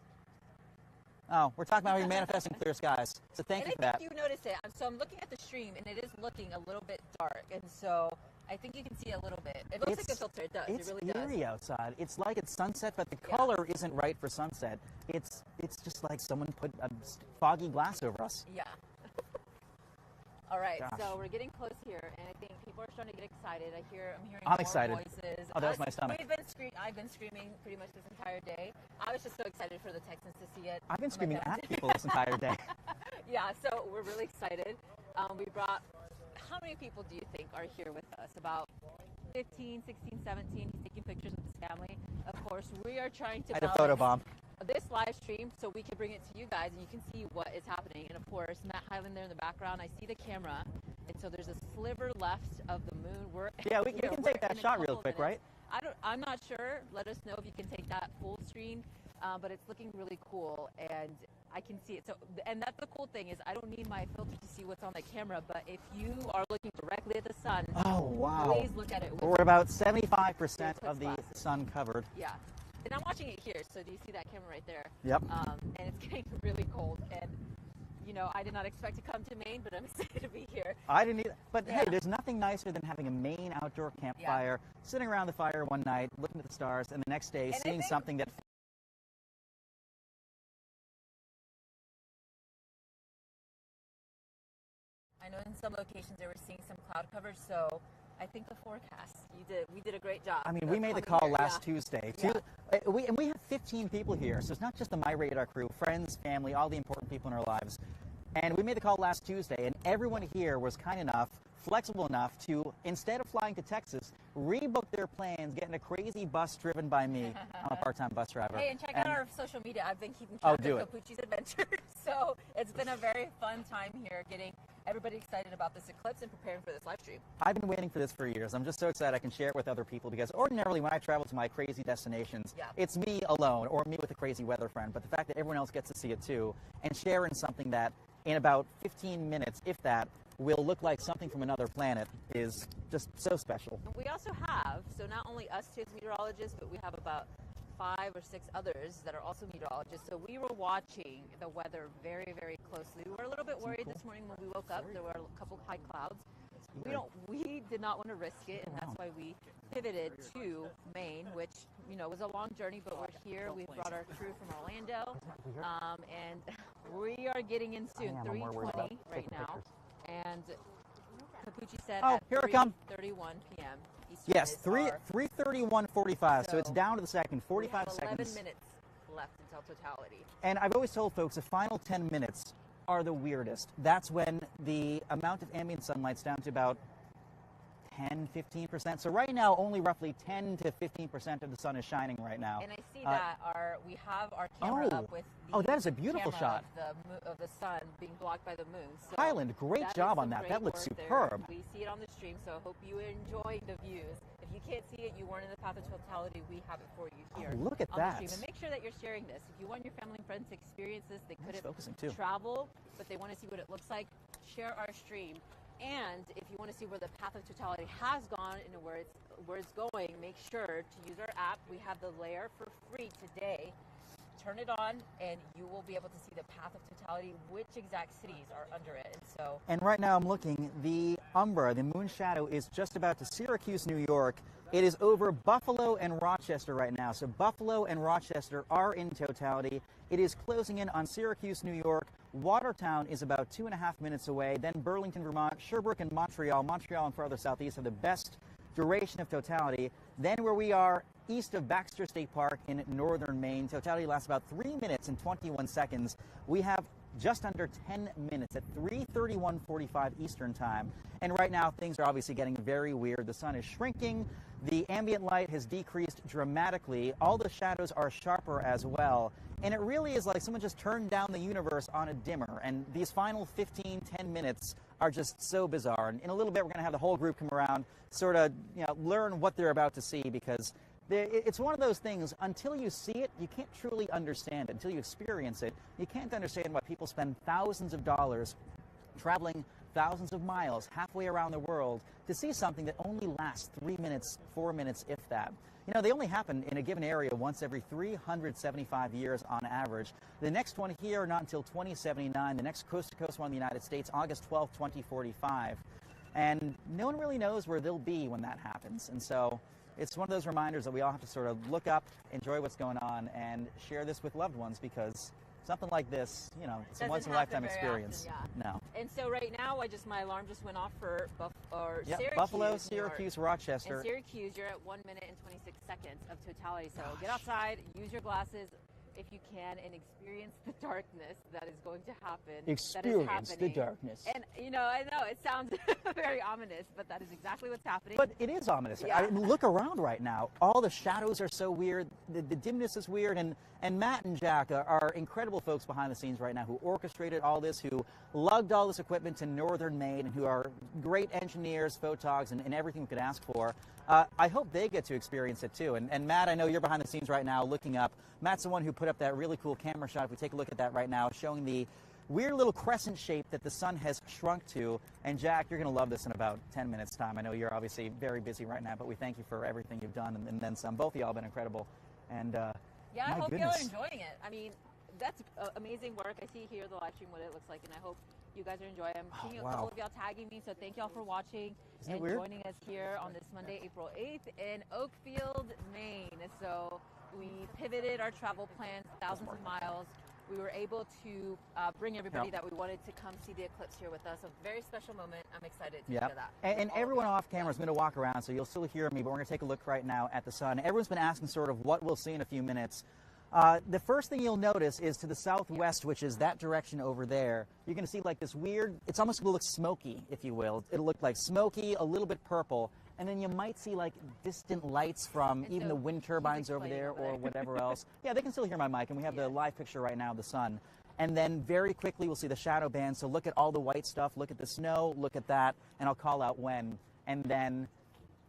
Oh, we're talking about manifesting clear skies, so thank
And
you for
I
that.
think you noticed it. So I'm looking at the stream, and it is looking a little bit dark. And so I think you can see a little bit. It looks like a filter. It does.
It's
It really does.
eerie outside. It's like it's sunset, but the color isn't right for sunset. It's just like someone put a foggy glass over us.
Yeah. All right,
Gosh.
so we're getting close here, and I think people are starting to get excited. I'm hearing
I'm
more
excited.
voices.
Oh, that was my stomach.
I've been screaming pretty much this entire day. I was just so excited for the Texans to see it.
I've been
Oh my
screaming
God.
at people this entire day.
Yeah, so we're really excited. We brought, how many people do you think are here with us? About 15, 16, 17. He's taking pictures with his family. Of course, we are trying to
I had a
balance
photobomb.
this live stream so we can bring it to you guys and you can see what is happening. And of course, Matt Hyland there in the background. I see the camera, and so there's a sliver left of the moon.
Yeah, we can take that shot real quick, right?
I'm not sure. Let us know if you can take that full screen, but it's looking really cool, and I can see it. So, and that's the cool thing is I don't need my filter to see what's on the camera, but if you are looking directly at the sun,
Oh, wow.
please look at it.
We're about 75% of the
glasses.
sun covered.
Yeah. And I'm watching it here, so do you see that camera right there?
Yep.
And it's getting really cold, and you know, I did not expect to come to Maine, but I'm excited to be here.
I didn't either. But
Yeah.
hey, there's nothing nicer than having a Maine outdoor campfire, sitting around the fire one night, looking at the stars, and the next day
And I
seeing
think-
something that
I know in some locations they were seeing some cloud cover, so I think the forecast, we did a great job.
I mean,
of
we made the
coming
call
here.
last
Yeah.
Tuesday.
Yeah.
We have 15 people here, so it's not just the MyRadar crew, friends, family, all the important people in our lives. And we made the call last Tuesday, and everyone here was kind enough, flexible enough to, instead of flying to Texas, rebook their plans, get in a crazy bus driven by me. I'm a part-time bus driver.
Hey, and check out our social media. I've been keeping
Oh,
track
do
of
it.
Cappucci's adventures. So it's been a very fun time here getting everybody excited about this eclipse and preparing for this live stream.
I've been waiting for this for years. I'm just so excited I can share it with other people because ordinarily when I travel to my crazy destinations,
Yeah.
it's me alone or me with a crazy weather friend. But the fact that everyone else gets to see it too and share in something that in about 15 minutes, if that, will look like something from another planet is just so special.
We also have, so not only us two as meteorologists, but we have about 5 or 6 others that are also meteorologists. So we were watching the weather very, very closely. We were a little bit worried this morning when we woke up. There were a couple high clouds. We did not want to risk it, and that's why we pivoted to Maine, which, you know, was a long journey, but we're here. We brought our crew from Orlando, and we are getting in soon, 3:20 right now. And Cappucci said
Oh,
at
here I come.
3:31 p.m. Eastern
Yes,
is
3:31:45. So it's
So
down to the second,
we
45
have
seconds.
11 minutes left until totality.
And I've always told folks the final 10 minutes are the weirdest. That's when the amount of ambient sunlight's down to about 10, 15%. So right now, only roughly 10 to 15% of the sun is shining right now.
And I see that we have our camera up with the
that is a beautiful shot
of the sun being blocked by the moon. So
Highland, great job on that. That looks superb.
We see it on the stream, so I hope you enjoy the views. If you can't see it, you weren't in the path of totality, we have it for you here.
Look at
on
that.
The stream. And make sure that you're sharing this. If you want your family and friends to experience this, they couldn't travel, but they want to see what it looks like, share our stream. And if you want to see where the path of totality has gone and where it's going, make sure to use our app. We have the layer for free today. Turn it on, and you will be able to see the path of totality, which exact cities are under it.
And right now I'm looking, the umbra, the moon shadow, is just about to Syracuse, New York. It is over Buffalo and Rochester right now. So Buffalo and Rochester are in totality. It is closing in on Syracuse, New York. Watertown is about 2.5 minutes away. Then Burlington, Vermont, Sherbrooke, and Montreal. Montreal and further southeast have the best duration of totality. Then where we are, east of Baxter State Park in northern Maine, totality lasts about 3 minutes and 21 seconds. We have just under 10 minutes at 3:31:45 Eastern Time. And right now, things are obviously getting very weird. The sun is shrinking. The ambient light has decreased dramatically. All the shadows are sharper as well. And it really is like someone just turned down the universe on a dimmer. And these final 15, 10 minutes are just so bizarre. And in a little bit, we're going to have the whole group come around, sort of, learn what they're about to see, because it's one of those things, until you see it, you can't truly understand it. Until you experience it, you can't understand why people spend thousands of dollars traveling thousands of miles halfway around the world to see something that only lasts 3 minutes, 4 minutes, if that. They only happen in a given area once every 375 years on average. The next one here, not until 2079. The next coast-to-coast one in the United States, August 12, 2045. And no one really knows where they'll be when that happens. And so it's one of those reminders that we all have to sort of look up, enjoy what's going on, and share this with loved ones, because something like this, it's a once-in-a-lifetime experience.
Often, yeah.
No.
And so right now, my alarm just went off for Syracuse,
Buffalo, Syracuse, Rochester.
In Syracuse, you're at 1 minute and 26 seconds of totality. So get outside, use your glasses if you can, and experience the darkness that is going to happen.
Experience the darkness.
And, I know it sounds very ominous, but that is exactly what's happening.
But it is ominous.
Yeah.
I mean, look around right now. All the shadows are so weird. The dimness is weird. And Matt and Jack are incredible folks behind the scenes right now who orchestrated all this, who lugged all this equipment to northern Maine, and who are great engineers, photogs, and everything we could ask for. I hope they get to experience it too. And Matt, I know you're behind the scenes right now looking up. Matt's the one who put up that really cool camera shot. If we take a look at that right now, showing the weird little crescent shape that the sun has shrunk to. And Jack, you're going to love this in about 10 minutes time. I know you're obviously very busy right now, but we thank you for everything you've done, and then some. Both of y'all have been incredible. And
yeah, I hope
goodness.
you're enjoying it. I mean, that's amazing work. I see here the live stream what it looks like, and I hope you guys are enjoying it. I'm seeing a couple of y'all tagging me, so thank y'all for watching and joining us here on this Monday, April 8th in Oakfield, Maine. So we pivoted our travel plans thousands of miles. We were able to bring everybody that we wanted to come see the eclipse here with us. A very special moment. I'm excited to share that.
And everyone off camera is going to walk around, so you'll still hear me, but we're going to take a look right now at the sun. Everyone's been asking sort of what we'll see in a few minutes. The first thing you'll notice is to the southwest, which is that direction over there, you're going to see like this weird, it's almost going to look smoky, if you will. It'll look like smoky, a little bit purple, and then you might see like distant lights from even the wind turbines over there or whatever else. Yeah, they can still hear my mic, and we have the live picture right now of the sun. And then very quickly we'll see the shadow band, so look at all the white stuff, look at the snow, look at that, and I'll call out when. And then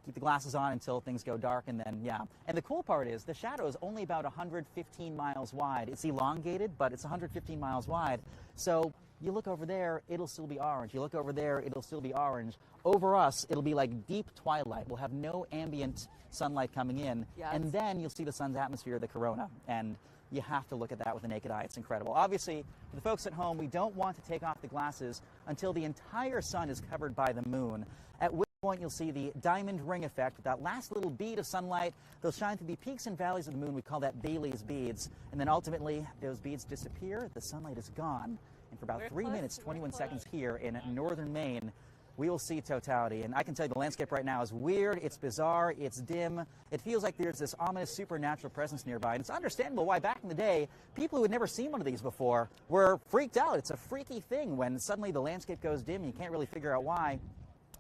keep the glasses on until things go dark, and then, And the cool part is the shadow is only about 115 miles wide. It's elongated, but it's 115 miles wide. So you look over there, it'll still be orange. You look over there, it'll still be orange. Over us, it'll be like deep twilight. We'll have no ambient sunlight coming in. And then you'll see the sun's atmosphere, the corona. And you have to look at that with the naked eye. It's incredible. Obviously, for the folks at home, we don't want to take off the glasses until the entire sun is covered by the moon, at which point you'll see the diamond ring effect. With that last little bead of sunlight, they'll shine through the peaks and valleys of the moon. We call that Bailey's beads. And then ultimately, those beads disappear. The sunlight is gone. And for about 3 minutes, 21 seconds here in northern Maine, we will see totality. And I can tell you the landscape right now is weird, it's bizarre, it's dim. It feels like there's this ominous supernatural presence nearby. And it's understandable why back in the day, people who had never seen one of these before were freaked out. It's a freaky thing when suddenly the landscape goes dim and you can't really figure out why.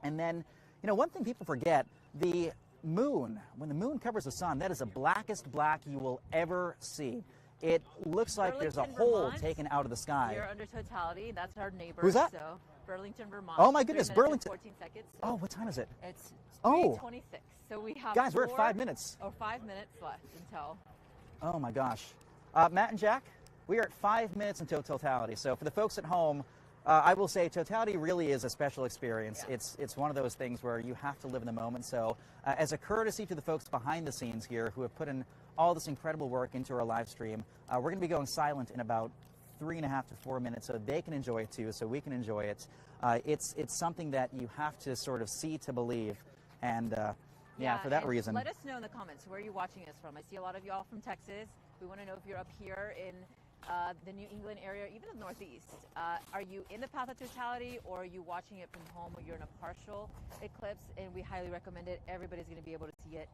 And then You know, one thing people forget, the moon, when the moon covers the sun, that is the blackest black you will ever see. It looks like there's a
Burlington,
hole
Vermont.
taken out of the sky.
You're under Totality. That's our neighbor.
Who's that?
So Burlington, Vermont.
Oh my goodness,
3 minutes
Burlington.
and 14 seconds. So
Oh, what time is it?
it's
Oh.
3:26. So we have
Guys, we're at 5 minutes.
5 minutes left until.
Oh my gosh. Matt and Jack, we are at 5 minutes until Totality. So for the folks at home, I will say Totality really is a special experience.
Yeah.
It's one of those things where you have to live in the moment. So as a courtesy to the folks behind the scenes here who have put in all this incredible work into our live stream, we're going to be going silent in about 3.5 to 4 minutes so they can enjoy it too, so we can enjoy it. It's something that you have to sort of see to believe. And yeah, for that
and
reason.
Let us know in the comments where you're watching us from. I see a lot of y'all from Texas. We want to know if you're up here in the New England area, even the Northeast. Are you in the path of totality, or are you watching it from home where you're in a partial eclipse? And we highly recommend it. Everybody's going to be able to see it.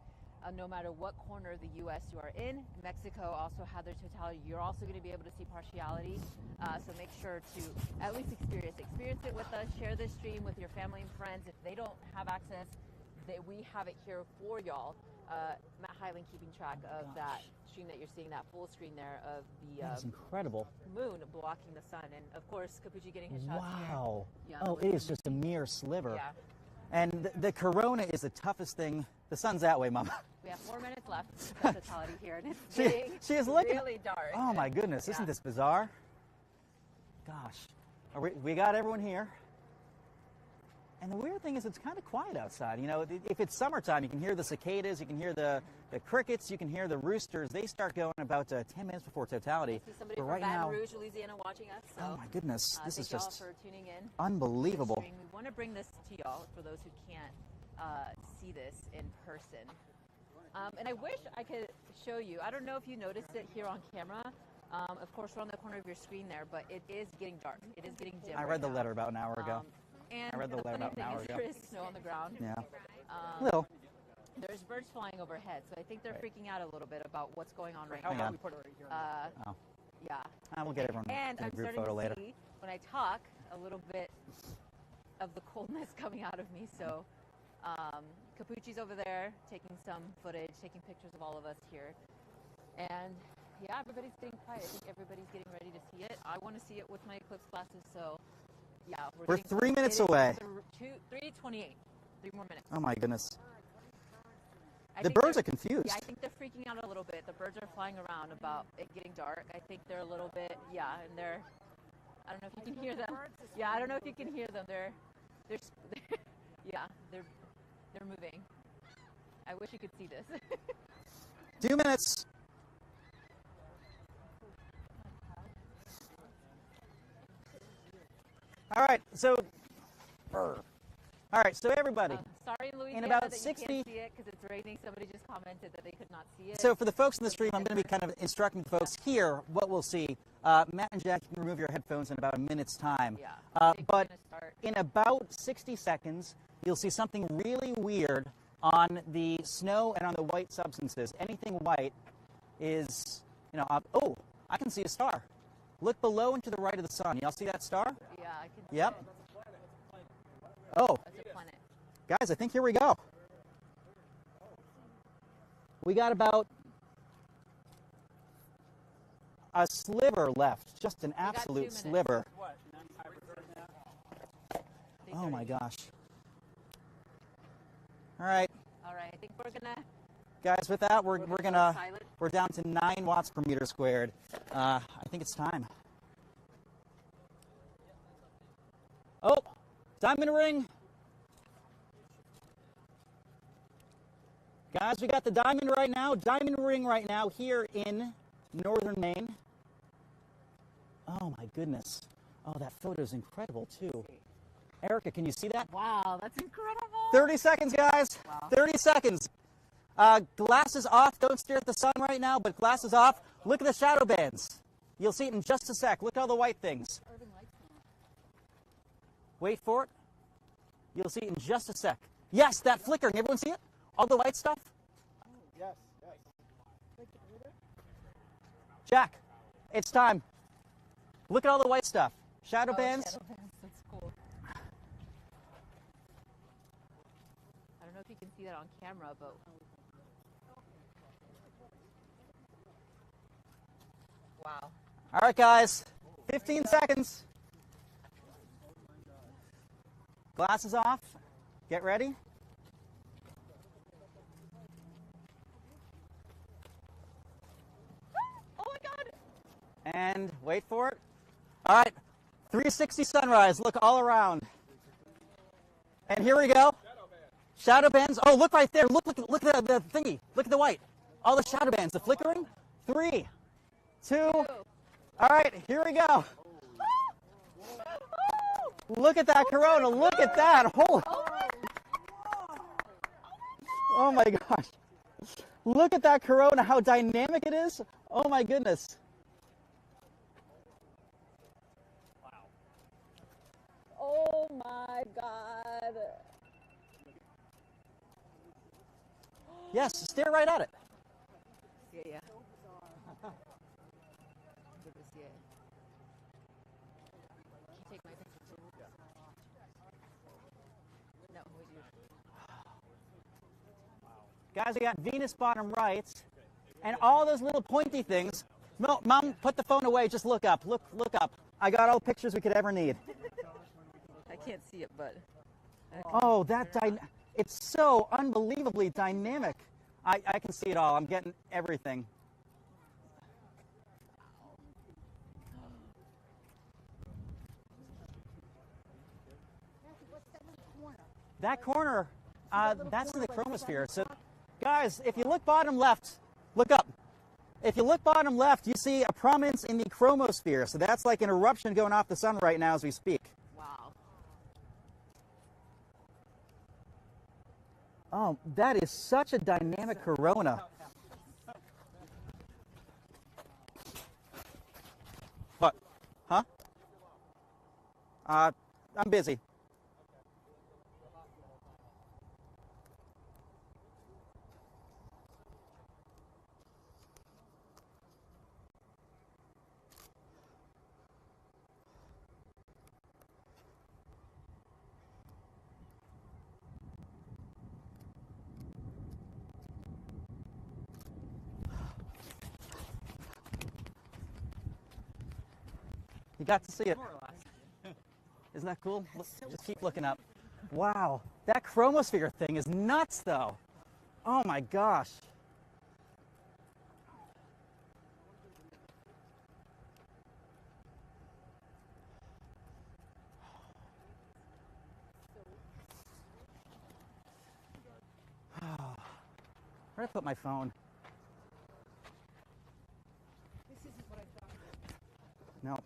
No matter what corner of the U.S. you are in. Mexico also had their totality. You're also going to be able to see partiality. So make sure to at least experience it with us. Share this stream with your family and friends. If they don't have access, we have it here for y'all. Matt Hyland keeping track of that stream that you're seeing, that full screen there of the
That's incredible.
moon blocking the sun. And of course, Cappucci getting his shots here.
Wow.
Yeah,
Oh, it is just a mere sliver.
Yeah.
And the corona is the toughest thing. The sun's that way, Mama.
We have 4 minutes left for totality here, and it's getting
She is looking.
really dark.
Oh my goodness,
Yeah.
isn't this bizarre? Gosh, we got everyone here. And the weird thing is it's kind of quiet outside. You know, if it's summertime, you can hear the cicadas, you can hear the crickets, you can hear the roosters. They start going about 10 minutes before totality.
I see somebody
But
from
right
Baton
now,
Rouge, Louisiana watching us. So,
oh my goodness, this is
thank y'all
just
for tuning in.
unbelievable.
Stream. We want to bring this to y'all for those who can't see this in person. And I wish I could show you. I don't know if you noticed it here on camera. Of course, we're on the corner of your screen there, but it is getting dark. It is getting dim.
I read the letter about an hour ago.
And
I read the
the
letter
funny
about an
thing
hour
is
ago.
there is snow on the ground.
Yeah. Little.
There's birds flying overhead, so I think they're freaking out a little bit about what's going on right
Hang
now.
on. Oh.
Yeah.
We'll get everyone
And
in a
I'm
group
starting
photo
to
later.
see, when I talk, a little bit of the coldness coming out of me. So Cappucci's over there taking some footage, taking pictures of all of us here. And yeah, everybody's getting quiet. I think everybody's getting ready to see it. I want to see it with my eclipse glasses, so yeah.
We're
getting
3 minutes
close. It
away.
is 3:28. 3 more minutes.
Oh my goodness.
I
The
think
birds
they're-
are confused.
Yeah, I think they're freaking out a little bit. The birds are flying around about it getting dark. I think they're a little bit, yeah, and they're, I don't know if you can hear them. Yeah, I don't know if you can hear them. They're yeah, they're moving. I wish you could see this.
2 minutes. All right, so everybody.
Sorry, Louisiana,
In about
that
60
you can't see it because it's raining. Somebody just commented that they could not see it.
So for the folks in the stream, I'm going to be kind of instructing the folks here what we'll see. Matt and Jack, you can remove your headphones in about a minute's time.
Yeah, I think we're
But
gonna start.
in about 60 seconds, you'll see something really weird on the snow and on the white substances. Anything white is, oh, I can see a star. Look below and to the right of the sun. Y'all see that star?
Yeah, I can see
Yep.
it.
Oh,
That's a planet.
guys, I think here we go. We got about a sliver left, just an
got 2
absolute
minutes.
sliver.
They
Oh my
started.
gosh. All right,
All right, I think we're gonna.
guys, with that, we're
go
gonna
silent.
we're down to 9 watts per meter squared. I think it's time. Oh, diamond ring. Guys, we got the diamond ring right now here in northern Maine. Oh my goodness. Oh, that photo is incredible too. Erica, can you see that?
Wow, that's incredible.
30 seconds, guys. 30 seconds. Glasses off. Don't stare at the sun right now, but glasses off. Look at the shadow bands. You'll see it in just a sec. Look at all the white things. Wait for it. You'll see it in just a sec. Yes, that flickering. Everyone see it? All the white stuff?
Yes.
Jack, it's time. Look at all the white stuff. Shadow
Oh,
bands.
shadow bands. That's cool. don't know if you can see that on camera, but wow.
All right, guys, 15 seconds. Glasses off. Get ready.
Oh my God!
And wait for it. All right, 360 sunrise. Look all around. And here we go. Shadow bands. Oh, look right there. Look at the thingy. Look at the white. All the shadow bands. The flickering. 3, 2. All right, here we go. Look at that corona. Look at that. Holy. Oh my gosh. Look at that corona. How dynamic it is. Oh my goodness.
Oh my God!
Yes, stare right at it.
Yeah, yeah. Good to see it. Can you take my picture too? No, would you?
Guys, we got Venus bottom right, and all those little pointy things. Mom, put the phone away. Just look up. Look up. I got all the pictures we could ever need.
I can't see it, but.
Oh, it's so unbelievably dynamic. I can see it all. I'm getting everything. That corner, that's in the chromosphere. So, guys, if you look bottom left, look up. If you look bottom left, you see a prominence in the chromosphere. So that's like an eruption going off the sun right now as we speak.
Wow.
Oh, that is such a dynamic corona. What? Huh? I'm busy. You got to see it. Isn't that cool? Just keep looking up. Wow, that chromosphere thing is nuts, though. Oh my gosh. Where'd I put my phone? No.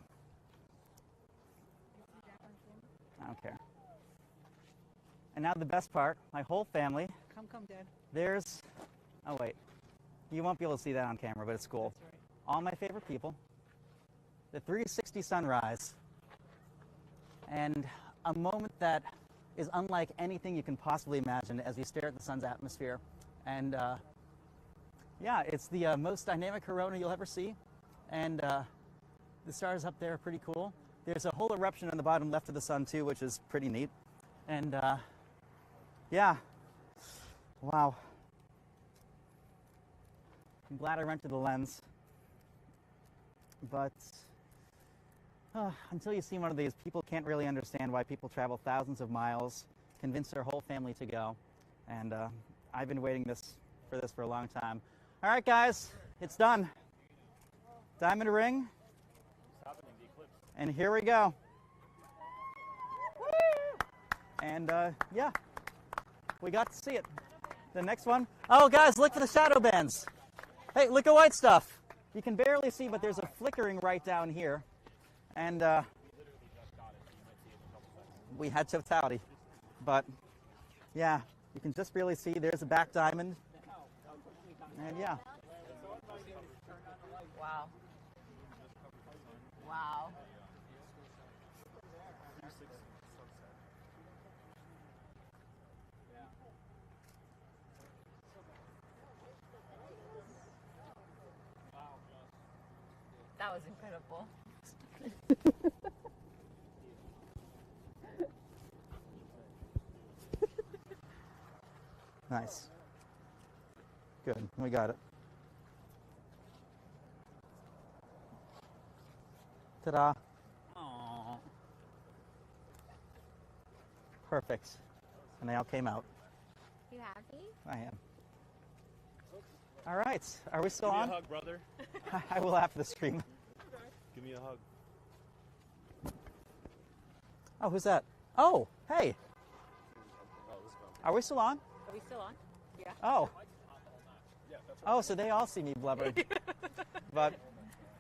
I don't care. And now the best part, my whole family.
Come, Dad.
There's, oh wait, you won't be able to see that on camera, but it's cool.
That's right.
All my favorite people, the 360 sunrise, and a moment that is unlike anything you can possibly imagine as you stare at the sun's atmosphere. And yeah, it's the most dynamic corona you'll ever see. And the stars up there are pretty cool. There's a whole eruption on the bottom left of the sun too, which is pretty neat. And yeah, wow. I'm glad I rented the lens. But until you see one of these, people can't really understand why people travel thousands of miles, convince their whole family to go. And I've been waiting for this for a long time. All right, guys, it's done. Diamond ring. And here we go. And yeah, we got to see it. The next one. Oh, guys, look for the shadow bands. Hey, look at white stuff. You can barely see, but there's a flickering right down here. And we had totality. But yeah, you can just barely see. There's a back diamond. And yeah.
Wow. Wow. That was incredible.
Nice. Good. We got it. Ta-da. Aww. Perfect. And they all came out.
You happy?
I am. All right. Are we still
Give me
on?
a hug, brother.
I will after the stream.
Give me a hug.
Oh, who's that? Oh, hey. Are we still on?
Are we still on? Yeah.
Oh. Oh, so they all see me blubbering. But,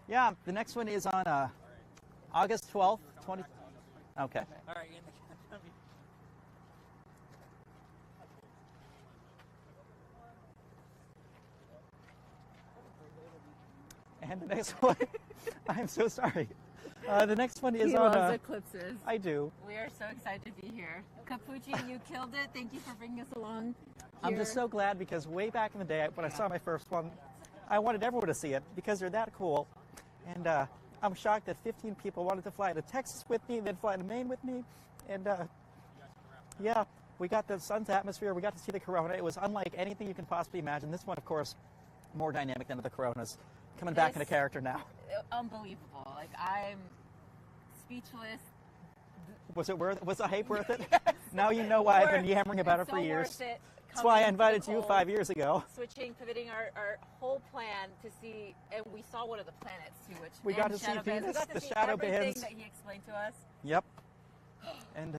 yeah, the next one is on August 12th, 20... Okay.
All right.
And the next one... I'm so sorry. The next one is
He
on...
loves eclipses.
I do.
We are so excited to be here. Cappucci, you killed it. Thank you for bringing us along.
I'm just so glad because way back in the day when I saw my first one, I wanted everyone to see it because they're that cool. And I'm shocked that 15 people wanted to fly to Texas with me, then fly to Maine with me. And yeah, we got the sun's atmosphere. We got to see the corona. It was unlike anything you can possibly imagine. This one, of course, more dynamic than the coronas. Coming back into character now.
Unbelievable. Like, I'm speechless.
Was the hype worth it?
Yes.
Now you know why I've been yammering about it for years.
Worth it.
That's why I
Coming
invited
to the
you
cold,
5 years ago.
pivoting our whole plan to see, and we saw one of the planets too, which
We got to see Venus, the shadow
everything
bands.
that he explained to us.
Yep. And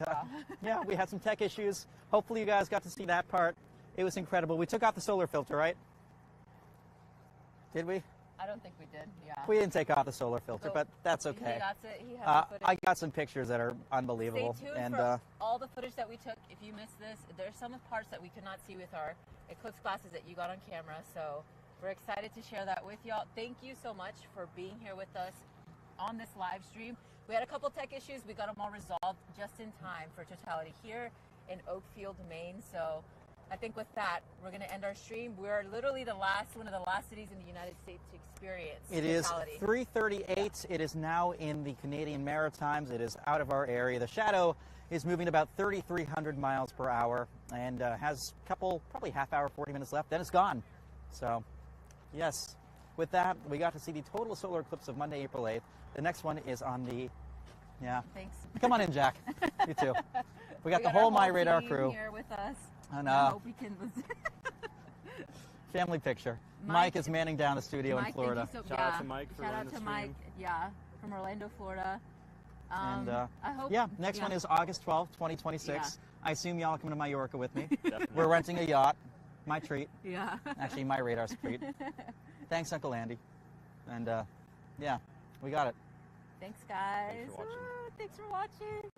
yeah, we had some tech issues. Hopefully you guys got to see that part. It was incredible. We took out the solar filter, right? Did we?
I don't think we did. Yeah.
We didn't take off the solar filter, but that's okay.
He got it. He has the footage.
I got some pictures that are unbelievable.
Stay tuned
and
for all the footage that we took. If you missed this, there's some parts that we could not see with our eclipse glasses that you got on camera. So we're excited to share that with y'all. Thank you so much for being here with us on this live stream. We had a couple tech issues. We got them all resolved just in time for Totality here in Oakfield, Maine. So I think with that, we're going to end our stream. We're literally one of the last cities in the United States to experience Totality.
It is 3:38. It is now in the Canadian Maritimes. It is out of our area. The shadow is moving about 3,300 miles per hour and has a couple, probably half hour, 40 minutes left. Then it's gone. So, yes. With that, we got to see the total solar eclipse of Monday, April 8th. The next one is on the, yeah.
Thanks.
Come on in, Jack. You too. We got the
our
whole MyRadar
team
crew.
here with us.
And
I hope we can.
family picture. Mike is manning down the studio
Mike,
in Florida.
thank you
Shout out to Mike for
Shout
running
out
the
to Mike.
stream.
Yeah, from Orlando, Florida.
And
I hope.
yeah, next one is August 12th, 2026.
Yeah.
I assume y'all are coming to Mallorca with me.
Definitely.
We're renting a yacht. My treat.
Yeah.
Actually, my radar's treat. Thanks, Uncle Andy. And yeah, we got it.
Thanks, guys.
Thanks for watching.
Thanks for watching.